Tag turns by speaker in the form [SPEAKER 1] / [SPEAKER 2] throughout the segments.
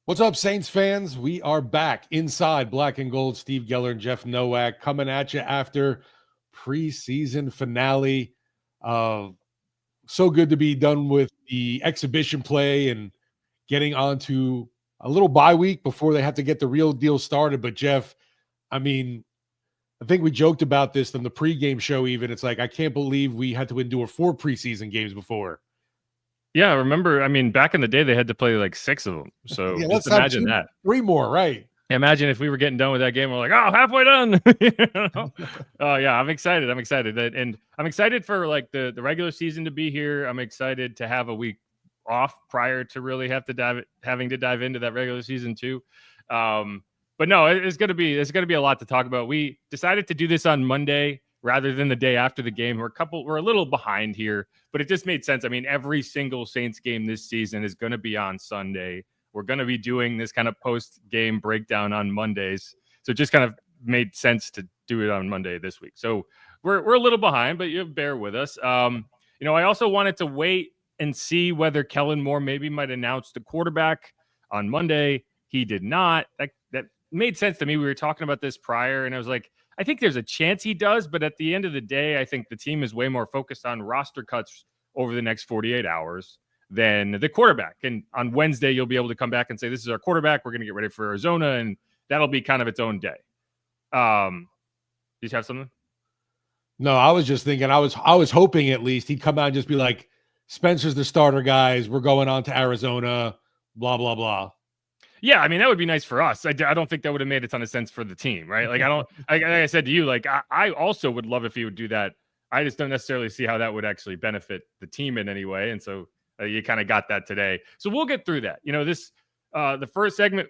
[SPEAKER 1] What's up, Saints fans? We are back inside Black and Gold. Steve Geller and Jeff Nowak coming at you after preseason finale. So good to be done with the exhibition play and getting on to a little bye week before they have to get the real deal started. But Jeff, I mean, I think we joked about this on the pregame show even. It's like, I can't believe we had to endure 4 preseason games before.
[SPEAKER 2] Yeah, I remember. I mean, back in the day, they had to play like 6 of them. So
[SPEAKER 1] Yeah,
[SPEAKER 2] just imagine that.
[SPEAKER 1] 3 more, right?
[SPEAKER 2] Imagine if we were getting done with that game. We're like, oh, halfway done. Oh, yeah, I'm excited. I'm excited. And I'm excited for like the regular season to be here. I'm excited to have a week off prior to really having to dive into that regular season too. But no, it's gonna be a lot to talk about. We decided to do this on Monday rather than the day after the game. We're a little behind here, but it just made sense. I mean, every single Saints game this season is going to be on Sunday. We're going to be doing this kind of post-game breakdown on Mondays. So it just kind of made sense to do it on Monday this week. So we're a little behind, but you bear with us. I also wanted to wait and see whether Kellen Moore maybe might announce the quarterback on Monday. He did not. That made sense to me. We were talking about this prior, and I was like, I think there's a chance he does, but at the end of the day, I think the team is way more focused on roster cuts over the next 48 hours than the quarterback. And on Wednesday, you'll be able to come back and say, this is our quarterback. We're going to get ready for Arizona, and that'll be kind of its own day. Did you have something?
[SPEAKER 1] No, I was just thinking, I was hoping at least he'd come out and just be like, Spencer's the starter, guys. We're going on to Arizona, blah, blah, blah.
[SPEAKER 2] Yeah, I mean, that would be nice for us. I don't think that would have made a ton of sense for the team, right? Like, like I said to you, like, I also would love if he would do that. I just don't necessarily see how that would actually benefit the team in any way. And so you kind of got that today. So we'll get through that. The first segment,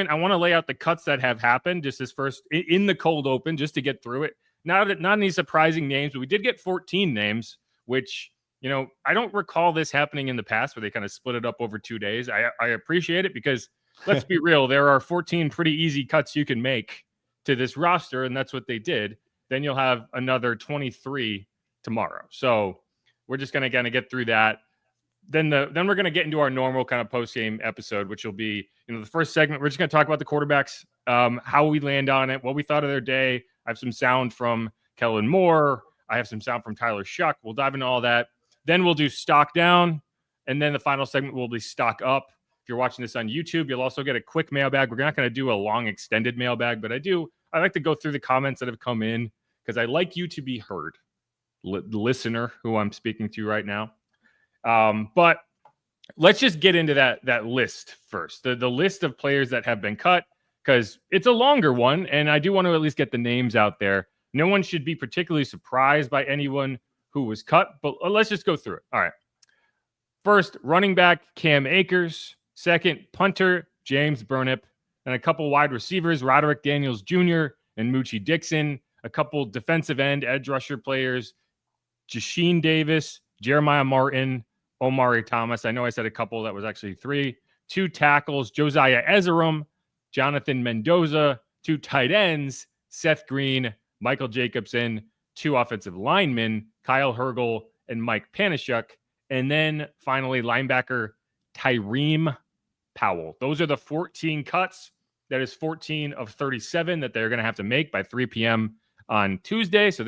[SPEAKER 2] I want to lay out the cuts that have happened just this first in the cold open, just to get through it. Not any surprising names, but we did get 14 names, which, I don't recall this happening in the past where they kind of split it up over 2 days. I appreciate it because let's be real. There are 14 pretty easy cuts you can make to this roster, and that's what they did. Then you'll have another 23 tomorrow. So we're just going to get through that. Then we're going to get into our normal kind of post-game episode, which will be, the first segment. We're just going to talk about the quarterbacks, how we land on it, what we thought of their day. I have some sound from Kellen Moore. I have some sound from Tyler Shough. We'll dive into all that. Then we'll do stock down, and then the final segment will be stock up. If you're watching this on YouTube, you'll also get a quick mailbag. We're not going to do a long extended mailbag, but I like to go through the comments that have come in because I like you to be heard, listener who I'm speaking to right now. But let's just get into that list first. The list of players that have been cut, because it's a longer one, and I do want to at least get the names out there. No one should be particularly surprised by anyone who was cut, but let's just go through it. All right. First, running back Cam Akers. Second, punter James Burnip. And a couple wide receivers, Roderick Daniels Jr. and Moochie Dixon. A couple defensive end edge rusher players, Jasheen Davis, Jeremiah Martin, Omari Thomas. I know I said a couple. That was actually 3. 2 tackles, Josiah Ezerum, Jonathan Mendoza. 2 tight ends, Seth Green, Michael Jacobson. 2 offensive linemen, Kyle Hergel and Mike Panashuk. And then finally, linebacker Tyreem Powell. Those are the 14 cuts. That is 14 of 37 that they're going to have to make by 3 p.m. on Tuesday. So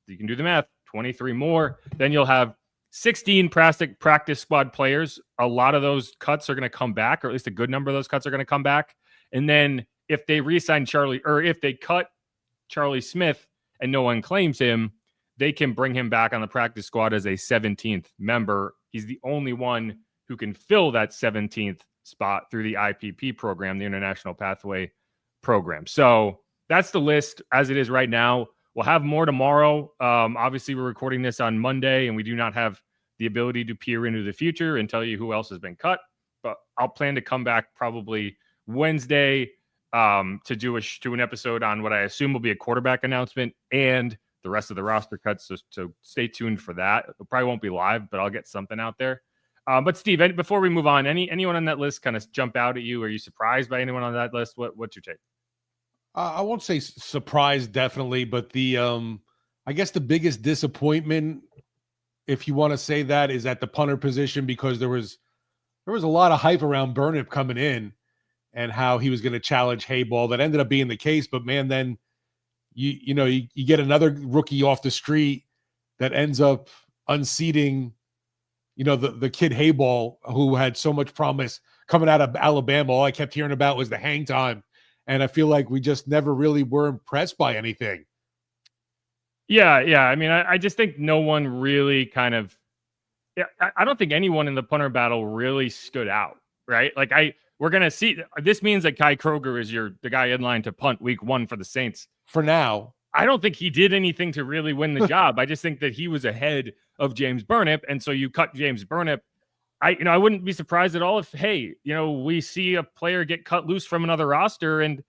[SPEAKER 2] you can do the math, 23 more. Then you'll have 16 practice squad players. A lot of those cuts are going to come back, or at least a good number of those cuts are going to come back. And then if they re-sign if they cut Charlie Smith and no one claims him, they can bring him back on the practice squad as a 17th member. He's the only one who can fill that 17th spot through the IPP program, the International Pathway Program. So that's the list as it is right now. We'll have more tomorrow. Obviously, we're recording this on Monday, and we do not have the ability to peer into the future and tell you who else has been cut. But I'll plan to come back probably Wednesday to do an episode on what I assume will be a quarterback announcement and the rest of the roster cuts. So stay tuned for that. It probably won't be live, but I'll get something out there. But Steve, before we move on, anyone on that list kind of jump out at you? Are you surprised by anyone on that list? What's your take?
[SPEAKER 1] I won't say surprised, definitely, but I guess the biggest disappointment, if you want to say that, is at the punter position, because there was there was a lot of hype around Burnip coming in and how he was going to challenge Hayball. That ended up being the case, but man, then you get another rookie off the street that ends up unseating, the kid Hayball, who had so much promise coming out of Alabama. All I kept hearing about was the hang time. And I feel like we just never really were impressed by anything.
[SPEAKER 2] Yeah. I mean, I just think no one really kind of, I don't think anyone in the punter battle really stood out, right? Like we're going to see, this means that Kai Kroger is the guy in line to punt week 1 for the Saints.
[SPEAKER 1] For now.
[SPEAKER 2] I don't think he did anything to really win the job. I just think that he was ahead of James Burnip. And so you cut James Burnip. I wouldn't be surprised at all if, hey, we see a player get cut loose from another roster and,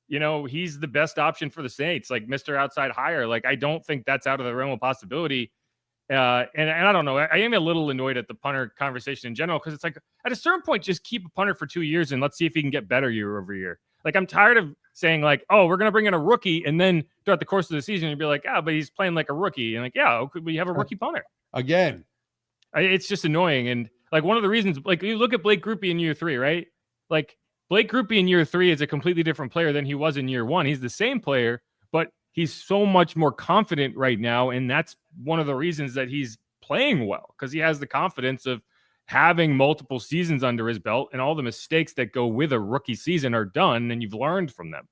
[SPEAKER 2] he's the best option for the Saints, like Mr. Outside Hire. Like, I don't think that's out of the realm of possibility. And I don't know. I am a little annoyed at the punter conversation in general, because it's like at a certain point, just keep a punter for 2 years and let's see if he can get better year over year. Like, I'm tired of saying like, oh, we're going to bring in a rookie. And then throughout the course of the season, you'd be like, but he's playing like a rookie. And like, could we have a rookie punter?
[SPEAKER 1] Again.
[SPEAKER 2] It's just annoying. And like, one of the reasons, like, you look at Blake Grupe in year 3, right? Like, Blake Grupe in year 3 is a completely different player than he was in year 1. He's the same player, but he's so much more confident right now. And that's one of the reasons that he's playing well, because he has the confidence of having multiple seasons under his belt, and all the mistakes that go with a rookie season are done and you've learned from them.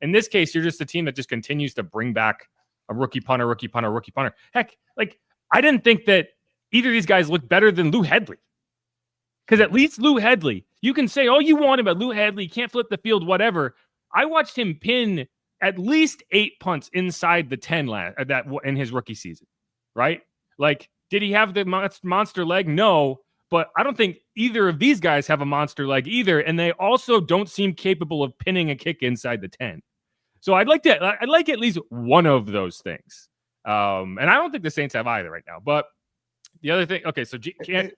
[SPEAKER 2] In this case, you're just a team that just continues to bring back a rookie punter. Heck, like, I didn't think that either of these guys looked better than Lou Hedley. Because at least Lou Hedley, you can say all you want about Lou Hedley, can't flip the field, whatever. I watched him pin at least 8 punts inside the 10 that in his rookie season, right? Like, did he have the monster leg? No, but I don't think either of these guys have a monster leg either, and they also don't seem capable of pinning a kick inside the 10. So I'd like at least one of those things, and I don't think the Saints have either right now. But the other thing, okay, so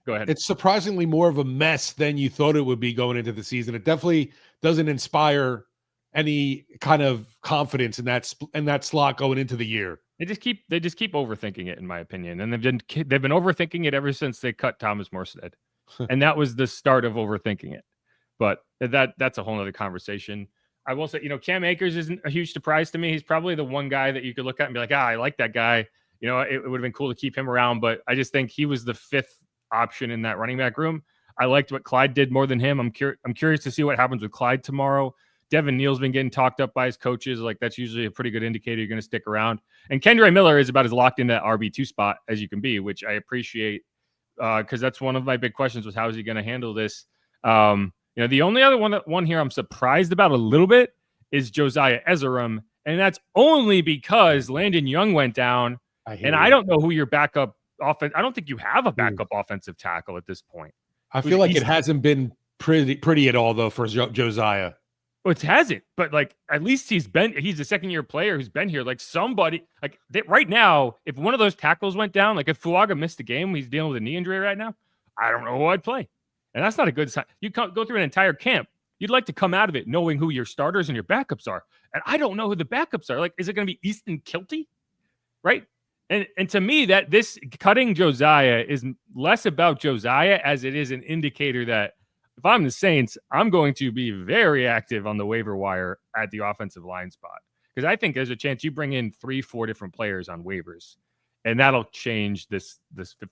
[SPEAKER 2] go ahead.
[SPEAKER 1] It's surprisingly more of a mess than you thought it would be going into the season. It definitely doesn't inspire any kind of confidence in that slot going into the year.
[SPEAKER 2] They just keep overthinking it, in my opinion, and they've been overthinking it ever since they cut Thomas Morstead, and that was the start of overthinking it. But that's a whole other conversation. I will say, Cam Akers isn't a huge surprise to me. He's probably the one guy that you could look at and be like, I like that guy. It would have been cool to keep him around, but I just think he was the 5th option in that running back room. I liked what Clyde did more than him. I'm curious to see what happens with Clyde tomorrow. Devin Neal's been getting talked up by his coaches. Like, that's usually a pretty good indicator you're going to stick around. And Kendre Miller is about as locked into that RB2 spot as you can be, which I appreciate, because that's one of my big questions was, how is he going to handle this? The only other one here I'm surprised about a little bit is Josiah Ezerum, and that's only because Landon Young went down, I don't know who your backup offense. I don't think you have a backup offensive tackle at this point.
[SPEAKER 1] I feel like it hasn't been pretty at all though for Josiah.
[SPEAKER 2] Well, it hasn't, but like, at least he's a second-year player who's been here. Like, somebody, like, right now, if one of those tackles went down, like if Fuaga missed the game, he's dealing with a knee injury right now, I don't know who I'd play. And that's not a good sign. You go through an entire camp. You'd like to come out of it knowing who your starters and your backups are. And I don't know who the backups are. Like, is it going to be Easton Kilty? Right? And to me, that this cutting Josiah is less about Josiah as it is an indicator that if I'm the Saints, I'm going to be very active on the waiver wire at the offensive line spot, because I think there's a chance you bring in 3-4 different players on waivers, and that'll change this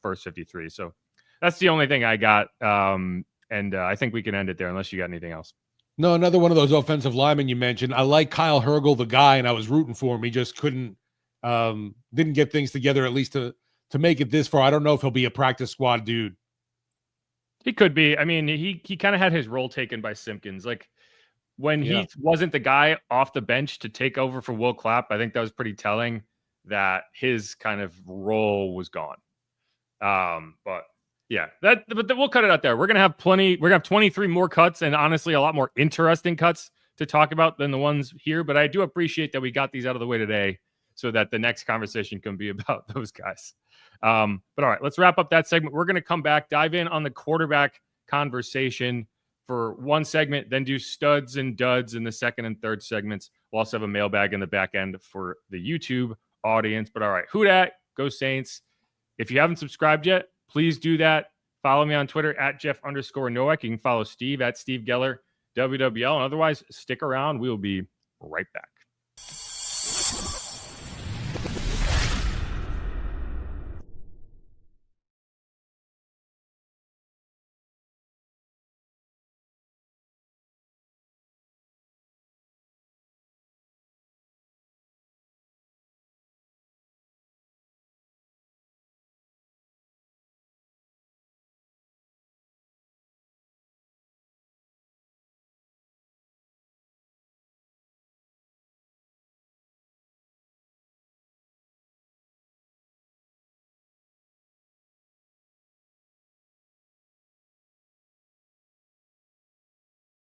[SPEAKER 2] first 53. So that's the only thing I got. And I think we can end it there unless you got anything else.
[SPEAKER 1] No, another one of those offensive linemen you mentioned. I like Kyle Hergel, the guy, and I was rooting for him. He just didn't get things together, at least to make it this far. I don't know if he'll be a practice squad dude.
[SPEAKER 2] He could be. I mean, he kind of had his role taken by Simpkins. Like, when he wasn't the guy off the bench to take over for Will Clapp, I think that was pretty telling that his kind of role was gone. But yeah, but we'll cut it out there. We're going to have 23 more cuts, and honestly, a lot more interesting cuts to talk about than the ones here. But I do appreciate that we got these out of the way today, so that the next conversation can be about those guys. But all right, let's wrap up that segment. We're going to come back, dive in on the quarterback conversation for one segment, then do studs and duds in the second and third segments. We'll also have a mailbag in the back end for the YouTube audience. But all right, who dat? Go Saints. If you haven't subscribed yet, please do that. Follow me on Twitter at Jeff_Nowak. You can follow Steve at Steve Geller WWL. And otherwise, stick around. We will be right back.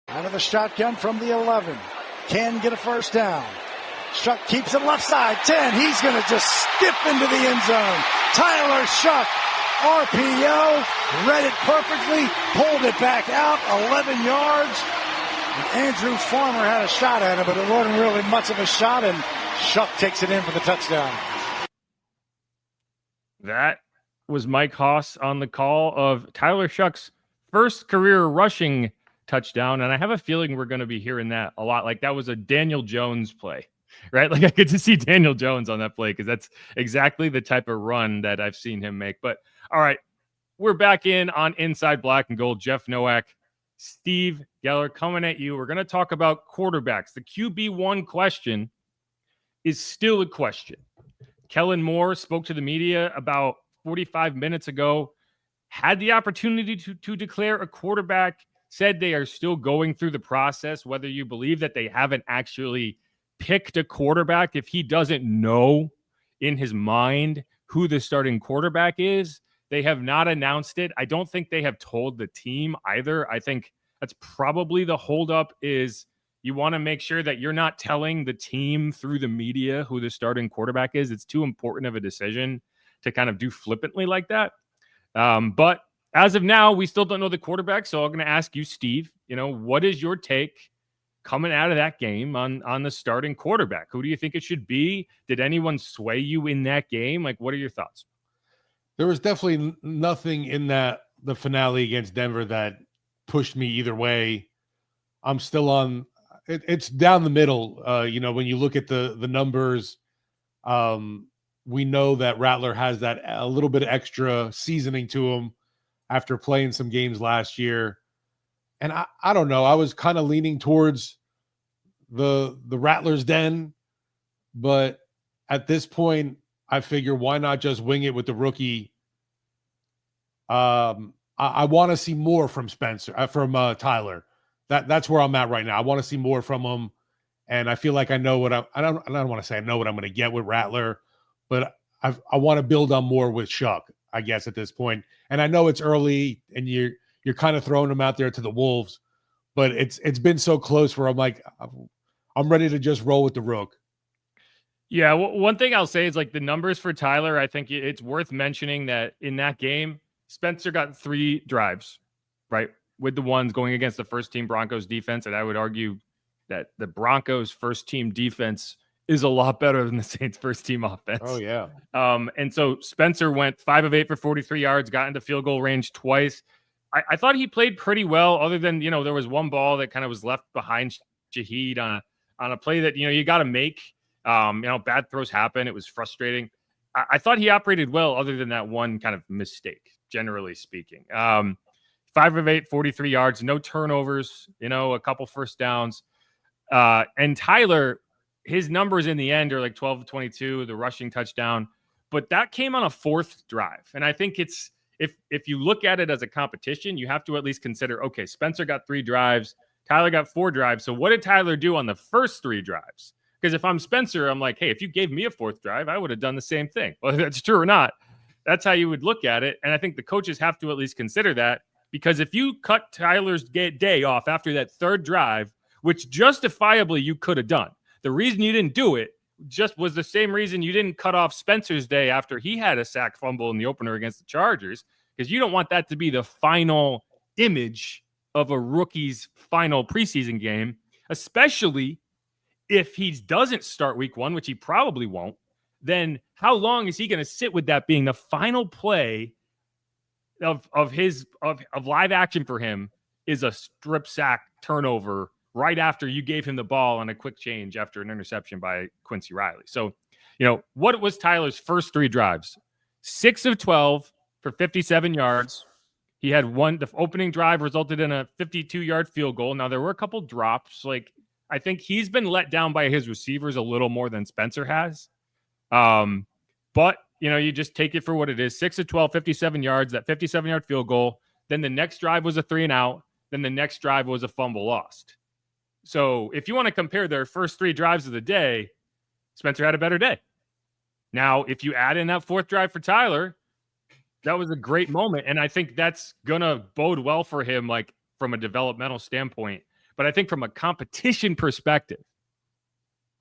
[SPEAKER 3] Out of the shotgun from the 11. Can get a first down. Shough keeps it left side. 10. He's going to just skip into the end zone. Tyler Shough, RPO, read it perfectly, pulled it back out, 11 yards. And Andrew Farmer had a shot at it, but it wasn't really much of a shot, and Shough takes it in for the touchdown.
[SPEAKER 2] That was Mike Haas on the call of Tyler Shough's first career rushing touchdown, and I have a feeling we're going to be hearing that a lot. Like, that was a Daniel Jones play, right? Like, I get to see Daniel Jones on that play because that's exactly the type of run that I've seen him make. But all right, we're back in on Inside Black and Gold. Jeff Nowak, Steve Geller coming at you. We're going to talk about quarterbacks. The QB1 question is still a question. Kellen Moore spoke to the media about 45 minutes ago, had the opportunity to declare a quarterback, said they are still going through the process, whether you believe that they haven't actually picked a quarterback. If he doesn't know in his mind who the starting quarterback is, they have not announced it. I don't think they have told the team either. I think that's probably the holdup, is you want to make sure that you're not telling the team through the media who the starting quarterback is. It's too important of a decision to kind of do flippantly like that. But as of now, we still don't know the quarterback, so I'm going to ask you, Steve, what is your take coming out of that game on the starting quarterback? Who do you think it should be? Did anyone sway you in that game? Like, what are your thoughts?
[SPEAKER 1] There was definitely nothing in the finale against Denver that pushed me either way. I'm still on it. It's down the middle. When you look at the numbers, we know that Rattler has that a little bit of extra seasoning to him after playing some games last year. And I don't know. I was kind of leaning towards the Rattler's den, but at this point, I figure why not just wing it with the rookie? I want to see more from Tyler. That's where I'm at right now. I want to see more from him, and I feel like I know what I don't want to say I know what I'm going to get with Rattler, but I want to build on more with Shough, I guess, at this point. And I know it's early, and you're kind of throwing him out there to the wolves, but it's been so close where I'm like, I'm ready to just roll with the rook.
[SPEAKER 2] Yeah, one thing I'll say is, like, the numbers for Tyler, I think it's worth mentioning that in that game, Spencer got 3 drives, right, with the ones going against the first-team Broncos defense, and I would argue that the Broncos first-team defense is a lot better than the Saints first-team offense.
[SPEAKER 1] Oh, yeah.
[SPEAKER 2] And so Spencer went 5 of 8 for 43 yards, got into field goal range twice. I thought he played pretty well, other than, there was one ball that kind of was left behind Shaheed on a play that, you got to make. Bad throws happen. It was frustrating. I thought he operated well, other than that one kind of mistake, generally speaking. 5 of 8, 43 yards, no turnovers, a couple first downs. And Tyler, his numbers in the end are like 12 of 22, the rushing touchdown, but that came on a 4th drive. And I think it's, if you look at it as a competition, you have to at least consider, okay, Spencer got 3 drives, Tyler got 4 drives. So what did Tyler do on the first 3 drives? Because if I'm Spencer, I'm like, hey, if you gave me a 4th drive, I would have done the same thing. Whether that's true or not, that's how you would look at it. And I think the coaches have to at least consider that, because if you cut Tyler's day off after that 3rd drive, which justifiably you could have done, the reason you didn't do it just was the same reason you didn't cut off Spencer's day after he had a sack fumble in the opener against the Chargers, because you don't want that to be the final image of a rookie's final preseason game, especially if he doesn't start week 1, which he probably won't. Then how long is he going to sit with that being the final play of live action for him is a strip sack turnover right after you gave him the ball on a quick change after an interception by Quincy Riley. So, what was Tyler's first 3 drives? 6 of 12 for 57 yards. He had the opening drive resulted in a 52-yard field goal. Now, there were a couple drops. Like, I think he's been let down by his receivers a little more than Spencer has. But, you just take it for what it is. 6 of 12, 57 yards, that 57-yard field goal. Then the next drive was a 3-and-out. Then the next drive was a fumble lost. So if you want to compare their first 3 drives of the day, Spencer had a better day. Now, if you add in that 4th drive for Tyler, that was a great moment. And I think that's going to bode well for him, like from a developmental standpoint. But I think from a competition perspective,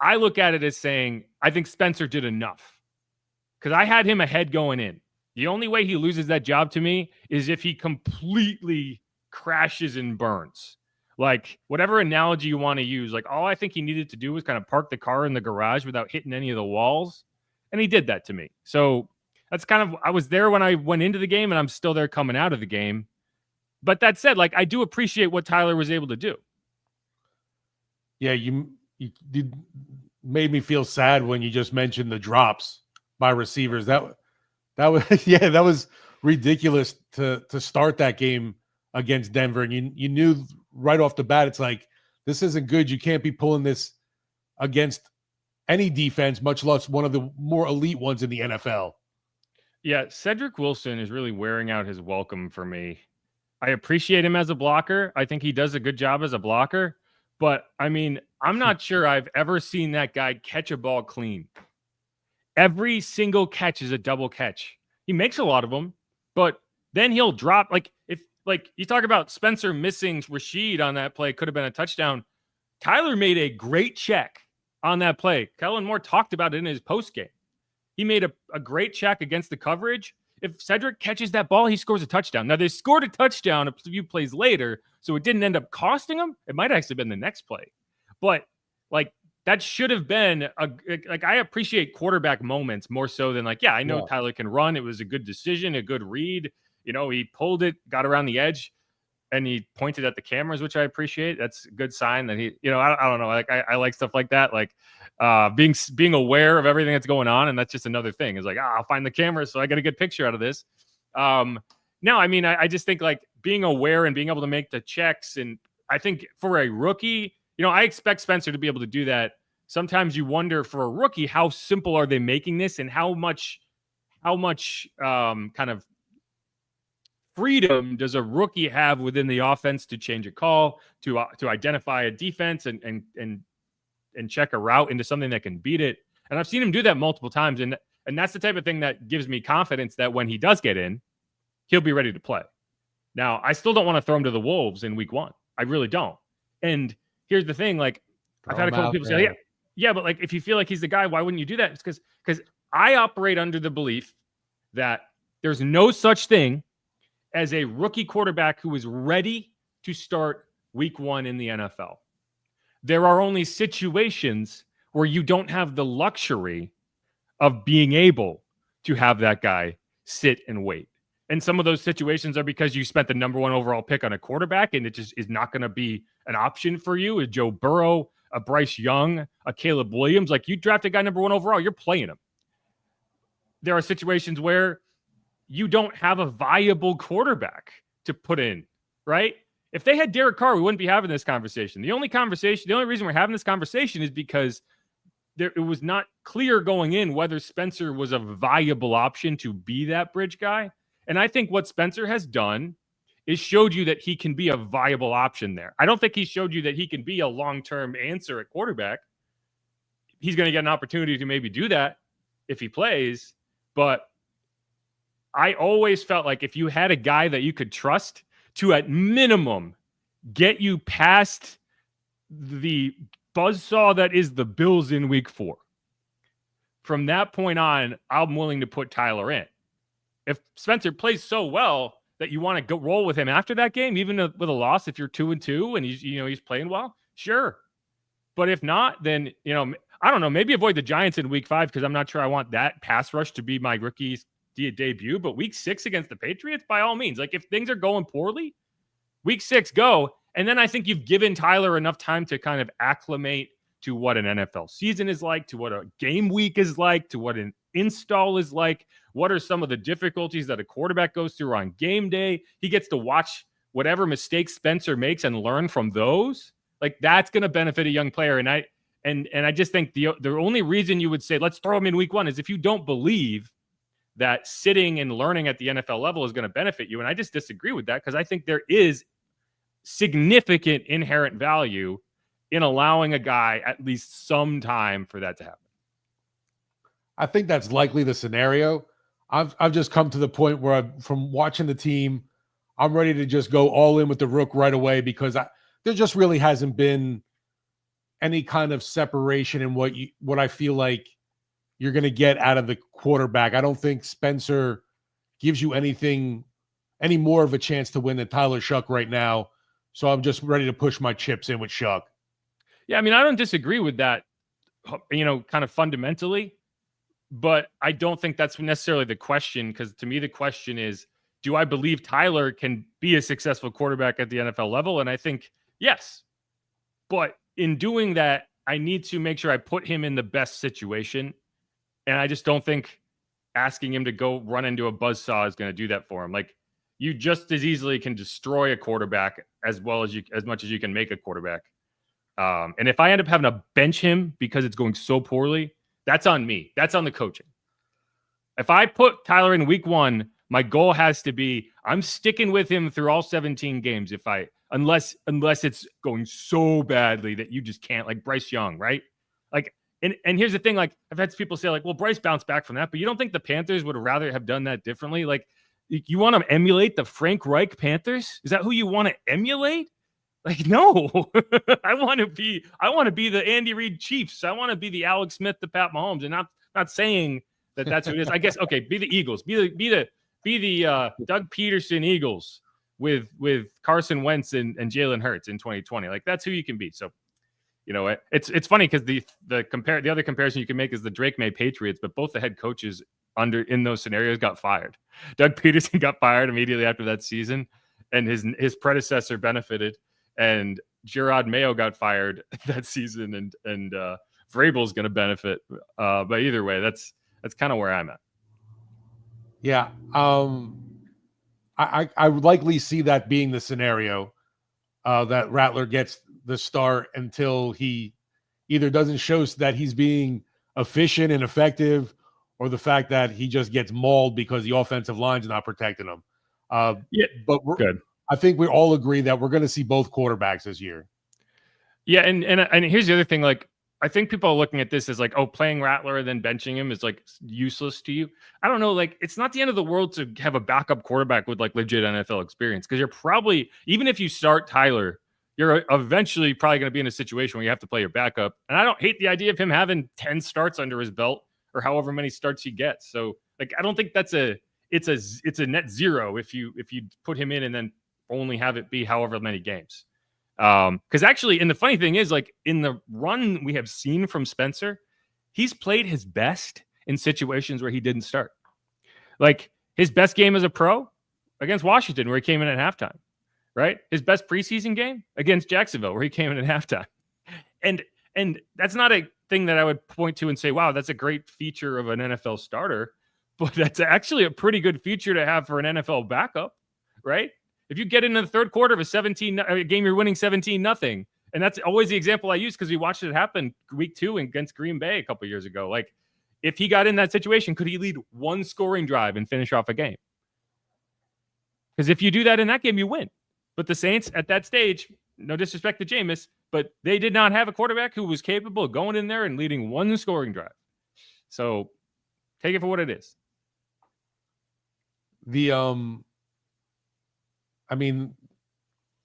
[SPEAKER 2] I look at it as saying, I think Spencer did enough. Because I had him ahead going in. The only way he loses that job to me is if he completely crashes and burns. Like, whatever analogy you want to use, like, all I think he needed to do was kind of park the car in the garage without hitting any of the walls. And he did that to me. So that's kind of, I was there when I went into the game, and I'm still there coming out of the game. But that said, like, I do appreciate what Tyler was able to do.
[SPEAKER 1] Yeah, you made me feel sad when you just mentioned the drops by receivers. That was that was ridiculous to start that game against Denver. And you knew right off the bat, it's like, this isn't good. You can't be pulling this against any defense, much less one of the more elite ones in the NFL.
[SPEAKER 2] Yeah, Cedric Wilson is really wearing out his welcome for me. I appreciate him as a blocker. I think he does a good job as a blocker. But, I mean, I'm not sure I've ever seen that guy catch a ball clean. Every single catch is a double catch. He makes a lot of them, but then he'll drop. Like you talk about Spencer missing Rashid on that play, could have been a touchdown. Tyler made a great check on that play. Kellen Moore talked about it in his postgame. He made a great check against the coverage. If Cedric catches that ball, he scores a touchdown. Now, they scored a touchdown a few plays later, so it didn't end up costing him. It might have actually been the next play. But, like, that should have been I appreciate quarterback moments more so than I know Tyler can run. It was a good decision, a good read. He pulled it, got around the edge, and he pointed at the cameras, which I appreciate. That's a good sign that he, I don't know. I like stuff like that. Like being aware of everything that's going on. And that's just another thing. It's like, I'll find the cameras, so I get a good picture out of this. No, I mean, I just think like being aware and being able to make the checks. And I think for a rookie, I expect Spencer to be able to do that. Sometimes you wonder for a rookie, how simple are they making this, and how much kind of freedom does a rookie have within the offense to change a call, to identify a defense and check a route into something that can beat it. And I've seen him do that multiple times. And that's the type of thing that gives me confidence that when he does get in, he'll be ready to play. Now, I still don't want to throw him to the Wolves in week 1. I really don't. And here's the thing, like, I've had a couple people say, yeah, but like, if you feel like he's the guy, why wouldn't you do that? It's because I operate under the belief that there's no such thing as a rookie quarterback who is ready to start week 1 in the NFL. There are only situations where you don't have the luxury of being able to have that guy sit and wait. And some of those situations are because you spent the number 1 overall pick on a quarterback and it just is not going to be an option for you. A Joe Burrow, a Bryce Young, a Caleb Williams. Like, you draft a guy number 1 overall, you're playing him. There are situations where you don't have a viable quarterback to put in, right? If they had Derek Carr, we wouldn't be having this conversation. The only reason we're having this conversation is because it was not clear going in whether Spencer was a viable option to be that bridge guy. And I think what Spencer has done is showed you that he can be a viable option there. I don't think he showed you that he can be a long-term answer at quarterback. He's going to get an opportunity to maybe do that if he plays, but I always felt like if you had a guy that you could trust to, at minimum, get you past the buzzsaw that is the Bills in week 4, from that point on, I'm willing to put Tyler in. If Spencer plays so well that you want to go roll with him after that game, even with a loss, if you're 2-2 and he's playing well, sure. But if not, then, I don't know, maybe avoid the Giants in week 5, because I'm not sure I want that pass rush to be my rookie debut, but week 6 against the Patriots, by all means, like if things are going poorly, week 6, go. And then I think you've given Tyler enough time to kind of acclimate to what an NFL season is like, to what a game week is like, to what an install is like. What are some of the difficulties that a quarterback goes through on game day? He gets to watch whatever mistakes Spencer makes and learn from those. Like that's going to benefit a young player. And I just think the only reason you would say, let's throw him in week 1 is if you don't believe that sitting and learning at the NFL level is going to benefit you. And I just disagree with that because I think there is significant inherent value in allowing a guy at least some time for that to happen.
[SPEAKER 1] I think that's likely the scenario. I've just come to the point where from watching the team, I'm ready to just go all in with the Rook right away because there just really hasn't been any kind of separation in what I feel like you're going to get out of the quarterback. I don't think Spencer gives you any more of a chance to win than Tyler Shough right now. So I'm just ready to push my chips in with Shough.
[SPEAKER 2] Yeah, I mean, I don't disagree with that, kind of fundamentally, but I don't think that's necessarily the question because to me, the question is, do I believe Tyler can be a successful quarterback at the NFL level? And I think, yes. But in doing that, I need to make sure I put him in the best situation. And I just don't think asking him to go run into a buzzsaw is going to do that for him. Like, you just as easily can destroy a quarterback as much as you can make a quarterback. And if I end up having to bench him because it's going so poorly, that's on me. That's on the coaching. If I put Tyler in week 1, my goal has to be I'm sticking with him through all 17 games. Unless it's going so badly that you just can't, like Bryce Young, right? Like, and here's the thing, like I've had people say like, well, Bryce bounced back from that, but you don't think the Panthers would rather have done that differently? Like, you want to emulate the Frank Reich Panthers? Is that who you want to emulate? Like, no, I want to be the Andy Reid Chiefs. I want to be the Alex Smith, the Pat Mahomes, and not saying that that's who it is. I guess, okay, be the Eagles, be the Doug Peterson Eagles with Carson Wentz and Jalen Hurts in 2020. Like that's who you can be. So, it's funny because the other comparison you can make is the Drake May Patriots, but both the head coaches in those scenarios got fired. Doug Peterson got fired immediately after that season, and his predecessor benefited. And Gerard Mayo got fired that season, and Vrabel's going to benefit. But either way, that's kind of where I'm at.
[SPEAKER 1] Yeah, I would likely see that being the scenario that Rattler gets the start until he either doesn't show that he's being efficient and effective, or the fact that he just gets mauled because the offensive line's not protecting him. But
[SPEAKER 2] good.
[SPEAKER 1] I think we all agree that we're going to see both quarterbacks this year.
[SPEAKER 2] Yeah, and here's the other thing. Like, I think people are looking at this as like, oh, playing Rattler and then benching him is like useless to you. I don't know. Like, it's not the end of the world to have a backup quarterback with like legit NFL experience because you're probably, even if you start Tyler, you're eventually probably going to be in a situation where you have to play your backup. And I don't hate the idea of him having 10 starts under his belt or however many starts he gets. So, like, I don't think it's a net zero if you put him in and then only have it be however many games. Because actually, and the funny thing is, like in the run we have seen from Spencer, he's played his best in situations where he didn't start. Like his best game as a pro against Washington, where he came in at halftime, right? His best preseason game against Jacksonville, where he came in at halftime. And that's not a thing that I would point to and say, wow, that's a great feature of an NFL starter, but that's actually a pretty good feature to have for an NFL backup, right? If you get into the third quarter of a game, you're winning 17-0. And that's always the example I use because we watched it happen week 2 against Green Bay a couple years ago. Like, if he got in that situation, could he lead one scoring drive and finish off a game? Because if you do that in that game, you win. But the Saints at that stage, no disrespect to Jameis, but they did not have a quarterback who was capable of going in there and leading one scoring drive. So take it for what it is.
[SPEAKER 1] I mean,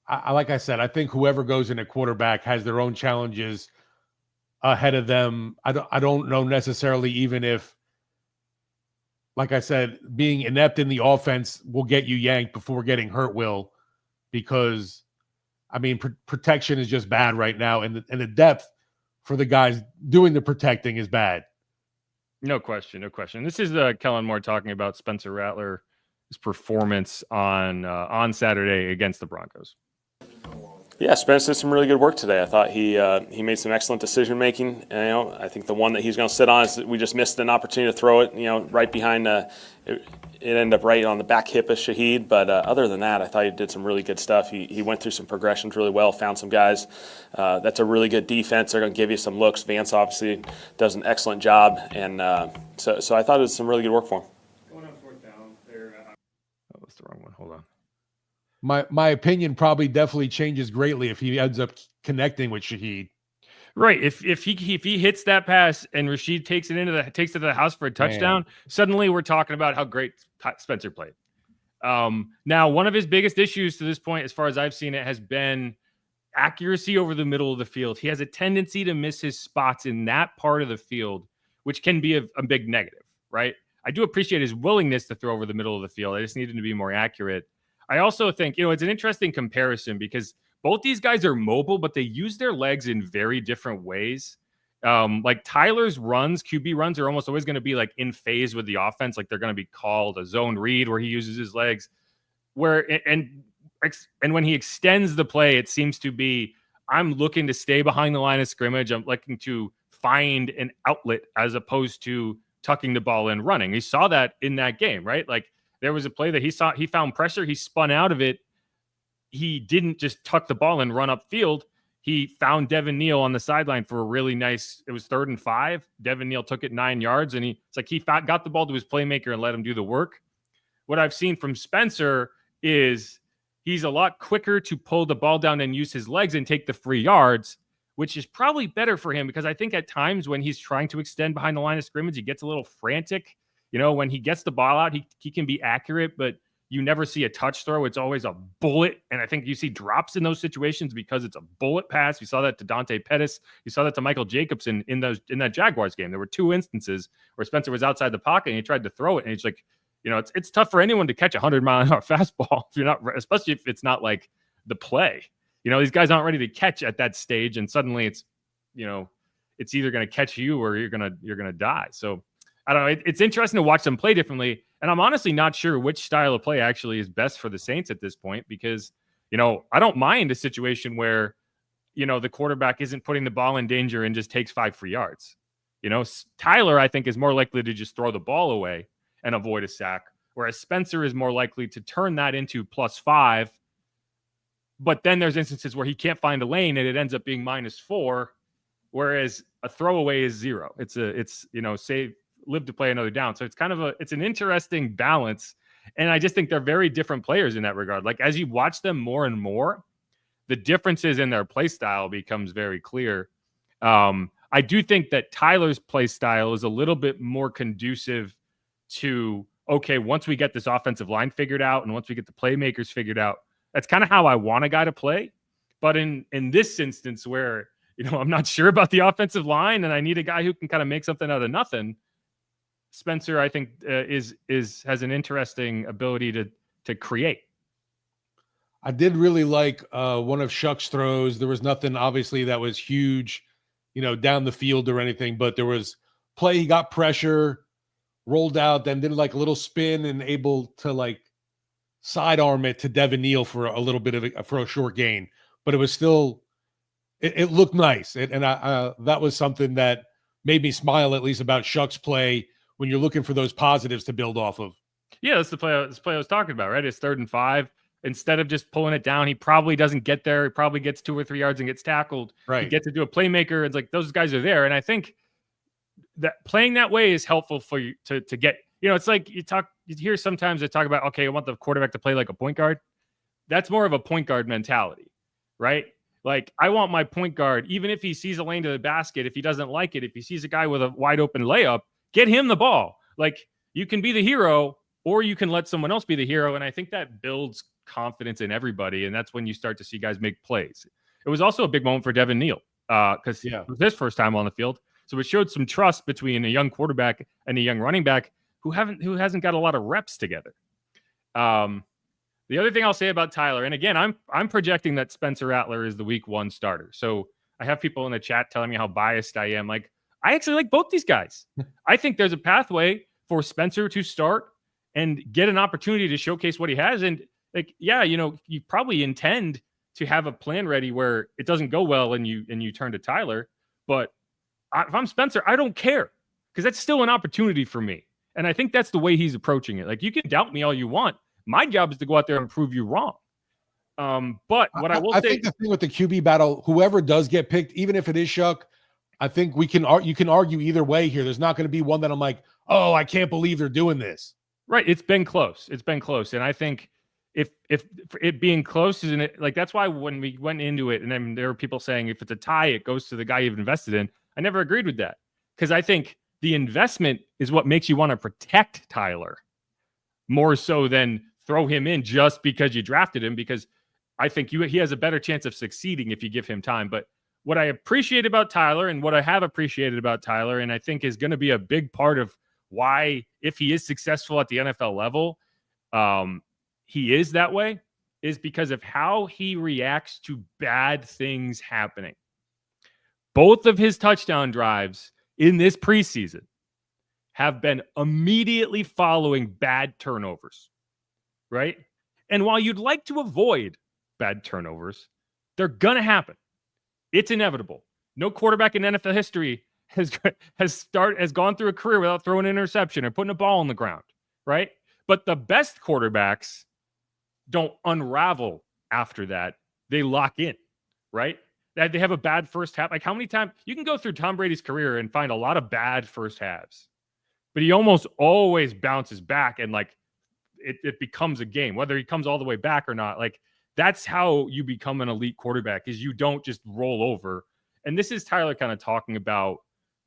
[SPEAKER 1] like I said, I think whoever goes in at quarterback has their own challenges ahead of them. I don't know necessarily even if, like I said, being inept in the offense will get you yanked before getting hurt will, because, I mean, protection is just bad right now, and the depth for the guys doing the protecting is bad.
[SPEAKER 2] No question. This is Kellen Moore talking about Spencer Rattler's performance on Saturday against the Broncos.
[SPEAKER 4] Yeah, Spence did some really good work today. I thought he made some excellent decision making. And, I think the one that he's going to sit on is that we just missed an opportunity to throw it. Right behind. It ended up right on the back hip of Shough. But other than that, I thought he did some really good stuff. He went through some progressions really well. Found some guys. That's a really good defense. They're going to give you some looks. Vance obviously does an excellent job, and so I thought it was some really good work for him.
[SPEAKER 2] Going on fourth down, there. Oh, that's the wrong one. Hold on.
[SPEAKER 1] My opinion probably definitely changes greatly if he ends up connecting with Shough.
[SPEAKER 2] Right. If he hits that pass and Rashid takes it to the house for a touchdown, suddenly we're talking about how great Spencer played. Now, one of his biggest issues to this point, as far as I've seen it, has been accuracy over the middle of the field. He has a tendency to miss his spots in that part of the field, which can be a big negative, right? I do appreciate his willingness to throw over the middle of the field. I just need him to be more accurate. I also think, it's an interesting comparison because both these guys are mobile, but they use their legs in very different ways. Like Tyler's runs, QB runs, are almost always going to be like in phase with the offense. Like they're going to be called a zone read where he uses his legs. And when he extends the play, it seems to be, I'm looking to stay behind the line of scrimmage. I'm looking to find an outlet as opposed to tucking the ball in running. We saw that in that game, right? Like there was a play that he found pressure. He spun out of it. He didn't just tuck the ball and run upfield. He found Devin Neal on the sideline for a really nice, it was 3rd and 5. Devin Neal took it 9 yards, and he got the ball to his playmaker and let him do the work. What I've seen from Spencer is he's a lot quicker to pull the ball down and use his legs and take the free yards, which is probably better for him because I think at times when he's trying to extend behind the line of scrimmage, he gets a little frantic. When he gets the ball out, he can be accurate, but you never see a touch throw. It's always a bullet. And I think you see drops in those situations because it's a bullet pass. You saw that to Dante Pettis. You saw that to Michael Jacobson in that Jaguars game. There were 2 instances where Spencer was outside the pocket and he tried to throw it. And he's like, it's tough for anyone to catch a 100-mile-an-hour fastball if you're not, especially if it's not like the play. These guys aren't ready to catch at that stage. And suddenly it's either going to catch you or you're going to die. So I don't know. It's interesting to watch them play differently. And I'm honestly not sure which style of play actually is best for the Saints at this point because, I don't mind a situation where, the quarterback isn't putting the ball in danger and just takes 5 free yards. Tyler, I think, is more likely to just throw the ball away and avoid a sack, whereas Spencer is more likely to turn that into +5. But then there's instances where he can't find a lane and it ends up being -4, whereas a throwaway is 0. It's save, live to play another down. So it's kind of it's an interesting balance. And I just think they're very different players in that regard. Like as you watch them more and more, the differences in their play style becomes very clear. I do think that Tyler's play style is a little bit more conducive to, okay, once we get this offensive line figured out and once we get the playmakers figured out, that's kind of how I want a guy to play. But in this instance where, I'm not sure about the offensive line and I need a guy who can kind of make something out of nothing, Spencer, I think, has an interesting ability to create.
[SPEAKER 1] I did really like one of Shough's throws. There was nothing, obviously, that was huge, down the field or anything, but there was play. He got pressure, rolled out, then did like a little spin and able to like sidearm it to Devin Neal for a little bit for a short gain. But it was still, it looked nice. And that was something that made me smile, at least, about Shough's play when you're looking for those positives to build off of.
[SPEAKER 2] Yeah, that's the play I was talking about, right? It's 3rd and 5. Instead of just pulling it down, he probably doesn't get there. He probably gets 2 or 3 yards and gets tackled.
[SPEAKER 1] Right.
[SPEAKER 2] He gets to do a playmaker. It's like those guys are there. And I think that playing that way is helpful for you to get, it's like you hear sometimes they talk about, okay, I want the quarterback to play like a point guard. That's more of a point guard mentality, right? Like I want my point guard, even if he sees a lane to the basket, if he doesn't like it, if he sees a guy with a wide open layup, get him the ball. Like you can be the hero or you can let someone else be the hero. And I think that builds confidence in everybody. And that's when you start to see guys make plays. It was also a big moment for Devin Neal because it was his first time on the field. So it showed some trust between a young quarterback and a young running back who hasn't got a lot of reps together. The other thing I'll say about Tyler, and again, I'm projecting that Spencer Rattler is the week 1 starter. So I have people in the chat telling me how biased I am. Like, I actually like both these guys. I think there's a pathway for Spencer to start and get an opportunity to showcase what he has. And like, yeah, you probably intend to have a plan ready where it doesn't go well and you turn to Tyler. But if I'm Spencer, I don't care, because that's still an opportunity for me. And I think that's the way he's approaching it. Like, you can doubt me all you want. My job is to go out there and prove you wrong. But what I
[SPEAKER 1] think the thing with the QB battle, whoever does get picked, even if it is Shough, I think you can argue either way here. There's not going to be one that I'm like, oh, I can't believe they're doing this.
[SPEAKER 2] Right. It's been close. And I think if it being close isn't it, like, that's why when we went into it, and then there were people saying if it's a tie, it goes to the guy you've invested in. I never agreed with that, because I think the investment is what makes you want to protect Tyler more so than throw him in just because you drafted him, because I think he has a better chance of succeeding if you give him time. But what I appreciate about Tyler, and what I have appreciated about Tyler, and I think is going to be a big part of why, if he is successful at the NFL level, he is that way, is because of how he reacts to bad things happening. Both of his touchdown drives in this preseason have been immediately following bad turnovers, right? And while you'd like to avoid bad turnovers, they're going to happen. It's inevitable. No quarterback in NFL history has gone through a career without throwing an interception or putting a ball on the ground, right? But the best quarterbacks don't unravel after that. They lock in, right? That they have a bad first half. Like, how many times you can go through Tom Brady's career and find a lot of bad first halves, but he almost always bounces back, and like it becomes a game, whether he comes all the way back or not. Like, that's how you become an elite quarterback, is you don't just roll over. And this is Tyler kind of talking about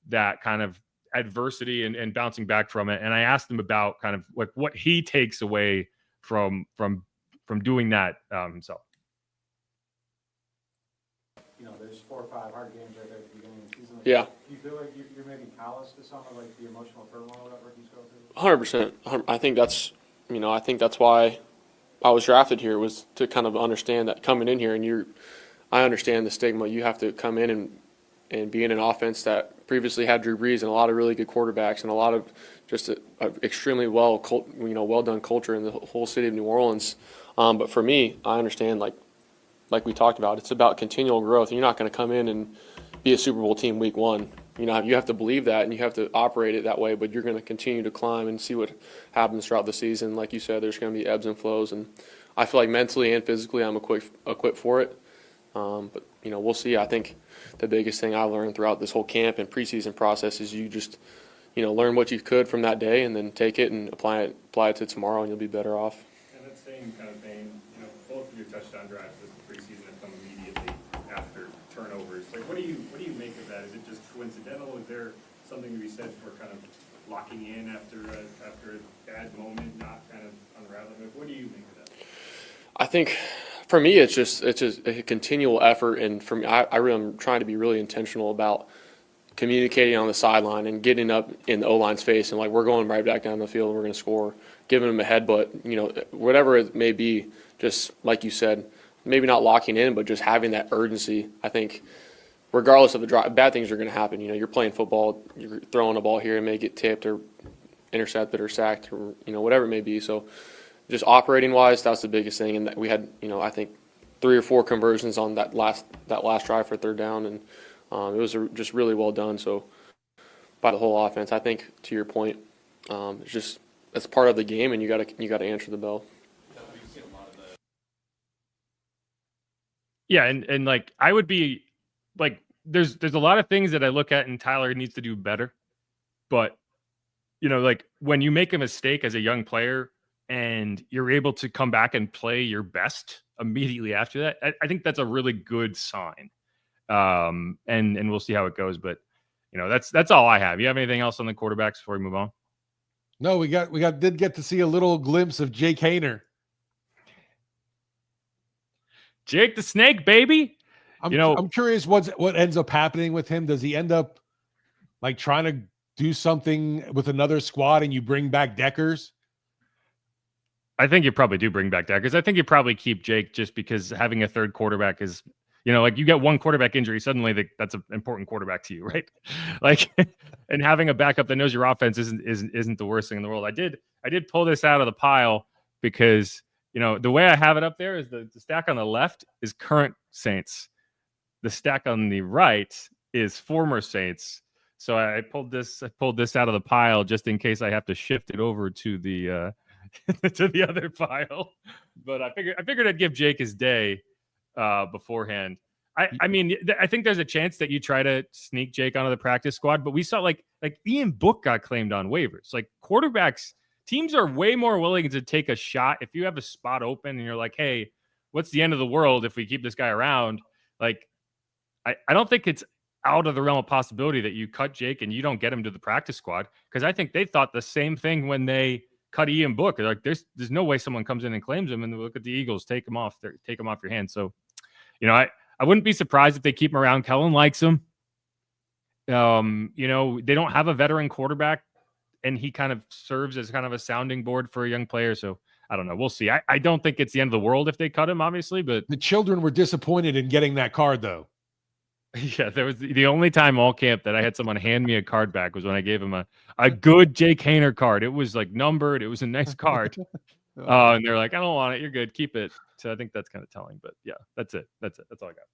[SPEAKER 2] that kind of adversity and bouncing back from it. And I asked him about kind of like what he takes away from doing that himself.
[SPEAKER 5] There's 4 or 5 hard games right there at the beginning of the season.
[SPEAKER 4] Yeah.
[SPEAKER 5] Do you feel like you're maybe callous to some of like the emotional turmoil that rookies go through?
[SPEAKER 4] 100%. I think that's why I was drafted here, was to kind of understand that coming in here, and I understand the stigma. You have to come in and be in an offense that previously had Drew Brees and a lot of really good quarterbacks and a lot of just a extremely well done culture in the whole city of New Orleans. But for me, I understand like we talked about, it's about continual growth. And you're not going to come in and be a Super Bowl team week 1. You have to believe that, and you have to operate it that way, but you're going to continue to climb and see what happens throughout the season. Like you said, there's going to be ebbs and flows, and I feel like mentally and physically I'm equipped for it. But we'll see. I think the biggest thing I learned throughout this whole camp and preseason process is you just, learn what you could from that day and then take it and apply it to tomorrow, and you'll be better off.
[SPEAKER 2] And that same kind of vein, both of your touchdown drives this preseason have come immediately after turnovers. Like, what do you make of that? Is it just coincidental? Is there something to be said for kind of locking in after a bad moment, not kind of unraveling? What do you make of that?
[SPEAKER 4] I think for me, it's just a continual effort, and for me, I really am trying to be really intentional about communicating on the sideline and getting up in the O-line's face and like, we're going right back down the field and we're going to score, giving them a headbutt, whatever it may be. Just like you said, maybe not locking in, but just having that urgency. I think regardless of the drive, bad things are going to happen. You're playing football, you're throwing a ball here, it may get tipped or intercepted or sacked or, whatever it may be. So just operating wise, that's the biggest thing. And we had, I think 3 or 4 conversions on that last drive for 3rd down. And it was just really well done. So by the whole offense, I think to your point, it's part of the game, and you got to answer the bell.
[SPEAKER 2] Yeah, and like I would be like, there's a lot of things that I look at and Tyler needs to do better. But like when you make a mistake as a young player and you're able to come back and play your best immediately after that, I think that's a really good sign. And we'll see how it goes. But that's all I have. You have anything else on the quarterbacks before we move on?
[SPEAKER 1] No, we did get to see a little glimpse of Jake Haener.
[SPEAKER 2] Jake the Snake, baby.
[SPEAKER 1] I'm curious what ends up happening with him. Does he end up like trying to do something with another squad and you bring back Deckers?
[SPEAKER 2] I think you probably do bring back Deckers. I think you probably keep Jake just because having a third quarterback is You know, like you get one quarterback injury, suddenly that's an important quarterback to you, right? Like, and having a backup that knows your offense isn't the worst thing in the world. I did pull this out of the pile because, you know, the way I have it up there is the stack on the left is current Saints. The stack on the right is former Saints. So I pulled this out of the pile just in case I have to shift it over to the to the other pile. But I figured I'd give Jake his day beforehand. I mean, I think there's a chance that you try to sneak Jake onto the practice squad, but we saw like Ian Book got claimed on waivers. Like quarterbacks, teams are way more willing to take a shot if you have a spot open and you're like, hey, what's the end of the world if we keep this guy around? Like, I don't think it's out of the realm of possibility that you cut Jake and you don't get him to the practice squad, because I think they thought the same thing when they cut Ian Book. They're like, there's no way someone comes in and claims him, and look at the Eagles, take him off your hands. So, you know, I wouldn't be surprised if they keep him around. Kellen likes him. You know, they don't have a veteran quarterback, and he kind of serves as kind of a sounding board for a young player. So I don't know. We'll see. I don't think it's the end of the world if they cut him, obviously, but
[SPEAKER 1] the children were disappointed in getting that card, though.
[SPEAKER 2] Yeah, there was the only time all camp that I had someone hand me a card back was when I gave him a good Jake Haener card. It was like numbered. It was a nice card. And they're like, I don't want it. You're good. Keep it. So I think that's kind of telling. But yeah, that's it. That's all I got.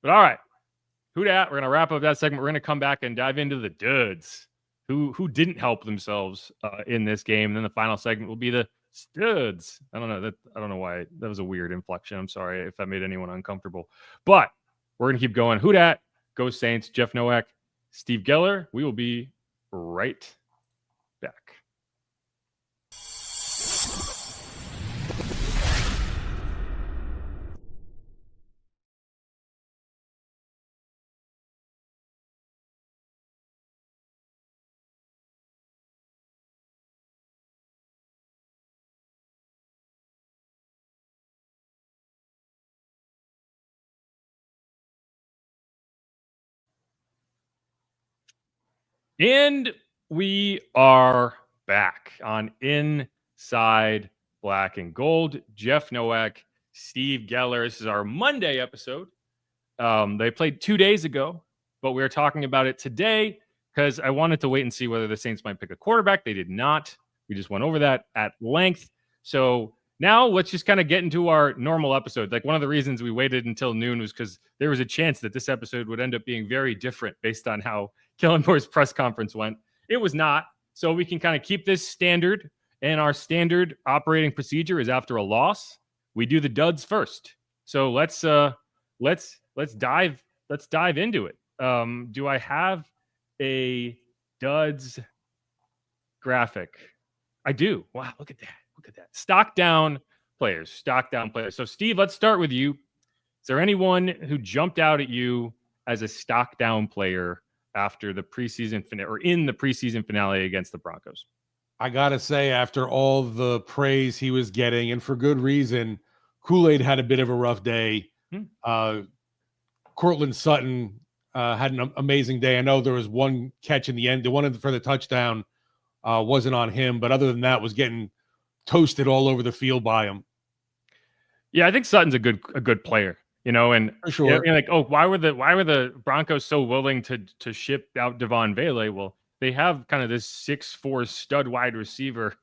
[SPEAKER 2] But all right. Who dat? We're going to wrap up that segment. We're going to come back and dive into the duds who didn't help themselves in this game. And then the final segment will be the studs. I don't know why that was a weird inflection. I'm sorry if that made anyone uncomfortable, but we're going to keep going. Who dat? Go Saints. Jeff Nowak, Steve Geller. We will be right back. And we are back on Inside Black and Gold. Jeff Nowak, Steve Geller. This is our Monday episode. They played 2 days ago, but we are talking about it today because I wanted to wait and see whether the Saints might pick a quarterback. They did not. We just went over that at length. So now let's just kind of get into our normal episode. Like, one of the reasons we waited until noon was because there was a chance that this episode would end up being very different based on how Killenbore's press conference went. It was not. So we can kind of keep this standard, and our standard operating procedure is after a loss, we do the duds first. So let's dive into it. Do I have a duds graphic? I do. Wow, look at that. Stock down players. So Steve, let's start with you. Is there anyone who jumped out at you as a stock down player after the preseason finale, or in the preseason finale against the Broncos?
[SPEAKER 1] I gotta say, after all the praise he was getting, and for good reason, Kool-Aid had a bit of a rough day. Courtland Sutton had an amazing day. I know there was one catch in the end. The one for the touchdown wasn't on him, but other than that, was getting toasted all over the field by him.
[SPEAKER 2] Yeah, I think Sutton's a good player. You know, and
[SPEAKER 1] for sure.
[SPEAKER 2] You're like, oh, why were the Broncos so willing to ship out Devon Vele? Well, they have kind of this 6'4" stud wide receiver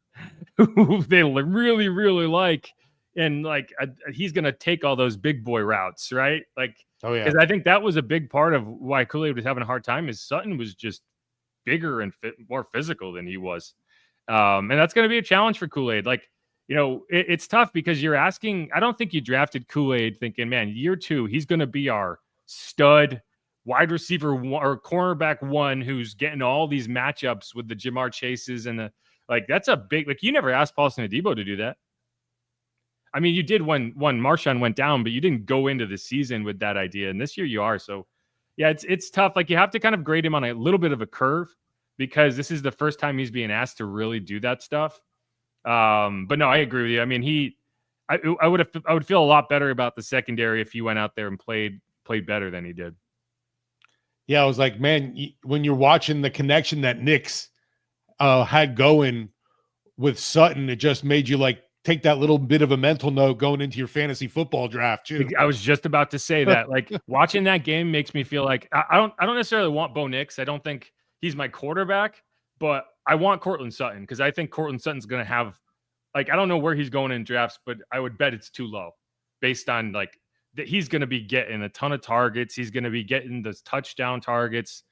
[SPEAKER 2] who they really, really like, and like he's gonna take all those big boy routes, right? Like, oh yeah, because I think that was a big part of why Kool-Aid was having a hard time. Is Sutton was just bigger and more physical than he was, and that's gonna be a challenge for Kool-Aid. Like, you know, it's tough because you're asking. I don't think you drafted Kool-Aid thinking, man, year 2, he's going to be our stud wide receiver or cornerback 1 who's getting all these matchups with the Jamar Chases and that's a big. Like, you never asked Paulson Adebo to do that. I mean, you did when Marshawn went down, but you didn't go into the season with that idea. And this year you are. So, yeah, it's tough. Like, you have to kind of grade him on a little bit of a curve because this is the first time he's being asked to really do that stuff. But no, I agree with you. I mean, I would feel a lot better about the secondary if he went out there and played better than he did.
[SPEAKER 1] Yeah, I was like, man, when you're watching the connection that Knicks had going with Sutton, it just made you like take that little bit of a mental note going into your fantasy football draft too.
[SPEAKER 2] I was just about to say that. Like watching that game makes me feel like I don't necessarily want Bo Nix. I don't think he's my quarterback, but I want Cortland Sutton because I think Cortland Sutton's going to have, like, I don't know where he's going in drafts, but I would bet it's too low based on like that he's going to be getting a ton of targets. He's going to be getting those touchdown targets,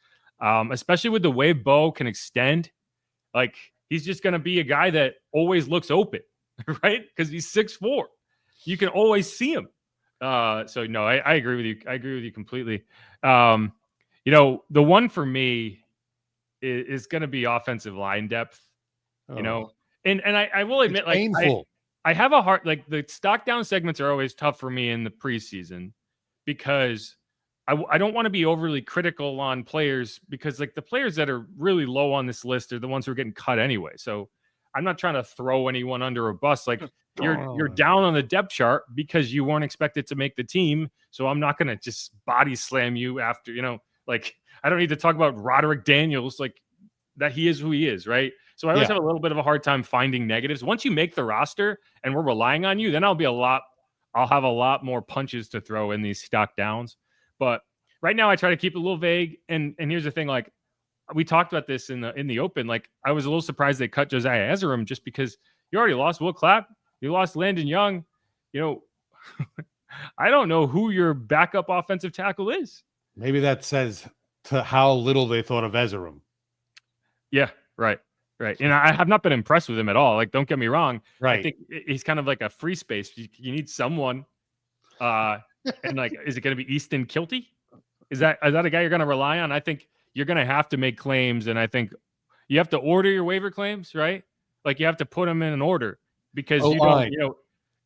[SPEAKER 2] especially with the way Bo can extend. Like he's just going to be a guy that always looks open, right? Because he's 6'4". You can always see him. So no, I agree with you. I agree with you completely. The one for me is going to be offensive line depth. And I will admit,
[SPEAKER 1] it's
[SPEAKER 2] like
[SPEAKER 1] painful.
[SPEAKER 2] I have a heart, like the stock down segments are always tough for me in the preseason because I don't want to be overly critical on players because like the players that are really low on this list are the ones who are getting cut anyway. So I'm not trying to throw anyone under a bus. Like you're down on the depth chart because you weren't expected to make the team. So I'm not going to just body slam you after, like I don't need to talk about Roderick Daniels, like that he is who he is. Right. So I always have a little bit of a hard time finding negatives. Once you make the roster and we're relying on you, then I'll have a lot more punches to throw in these stock downs. But right now I try to keep it a little vague. And here's the thing, like we talked about this in the open. Like I was a little surprised they cut Josiah Ezerim just because you already lost Will Clapp. You lost Landon Young. I don't know who your backup offensive tackle is.
[SPEAKER 1] Maybe that says to how little they thought of Ezerim.
[SPEAKER 2] Yeah, right. And I have not been impressed with him at all. Like, don't get me wrong.
[SPEAKER 1] Right.
[SPEAKER 2] I think he's kind of like a free space. You need someone. And like, is it going to be Easton Kilty? Is that a guy you're going to rely on? I think you're going to have to make claims. And I think you have to order your waiver claims, right? Like you have to put them in an order because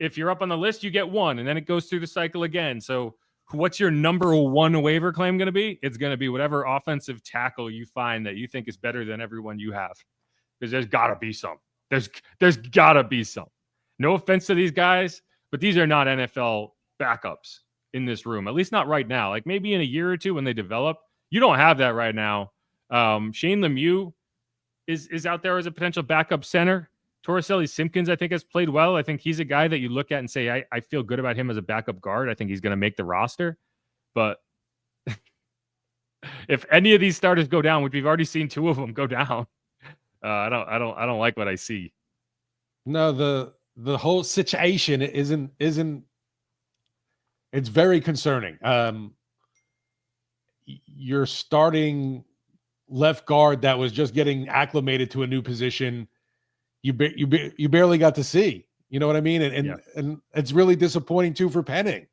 [SPEAKER 2] if you're up on the list, you get one and then it goes through the cycle again. So what's your number one waiver claim going to be? It's going to be whatever offensive tackle you find that you think is better than everyone you have. Because there's got to be some. There's got to be some. No offense to these guys, but these are not NFL backups in this room, at least not right now. Like maybe in a year or two when they develop. You don't have that right now. Shane Lemieux is out there as a potential backup center. Torricelli Simpkins, I think, has played well. I think he's a guy that you look at and say, I feel good about him as a backup guard. I think he's going to make the roster. But if any of these starters go down, which we've already seen two of them go down, I don't like what I see.
[SPEAKER 1] No, the whole situation isn't. It's very concerning. You're starting left guard that was just getting acclimated to a new position. You barely got to see. You know what I mean? And it's really disappointing too for Penning.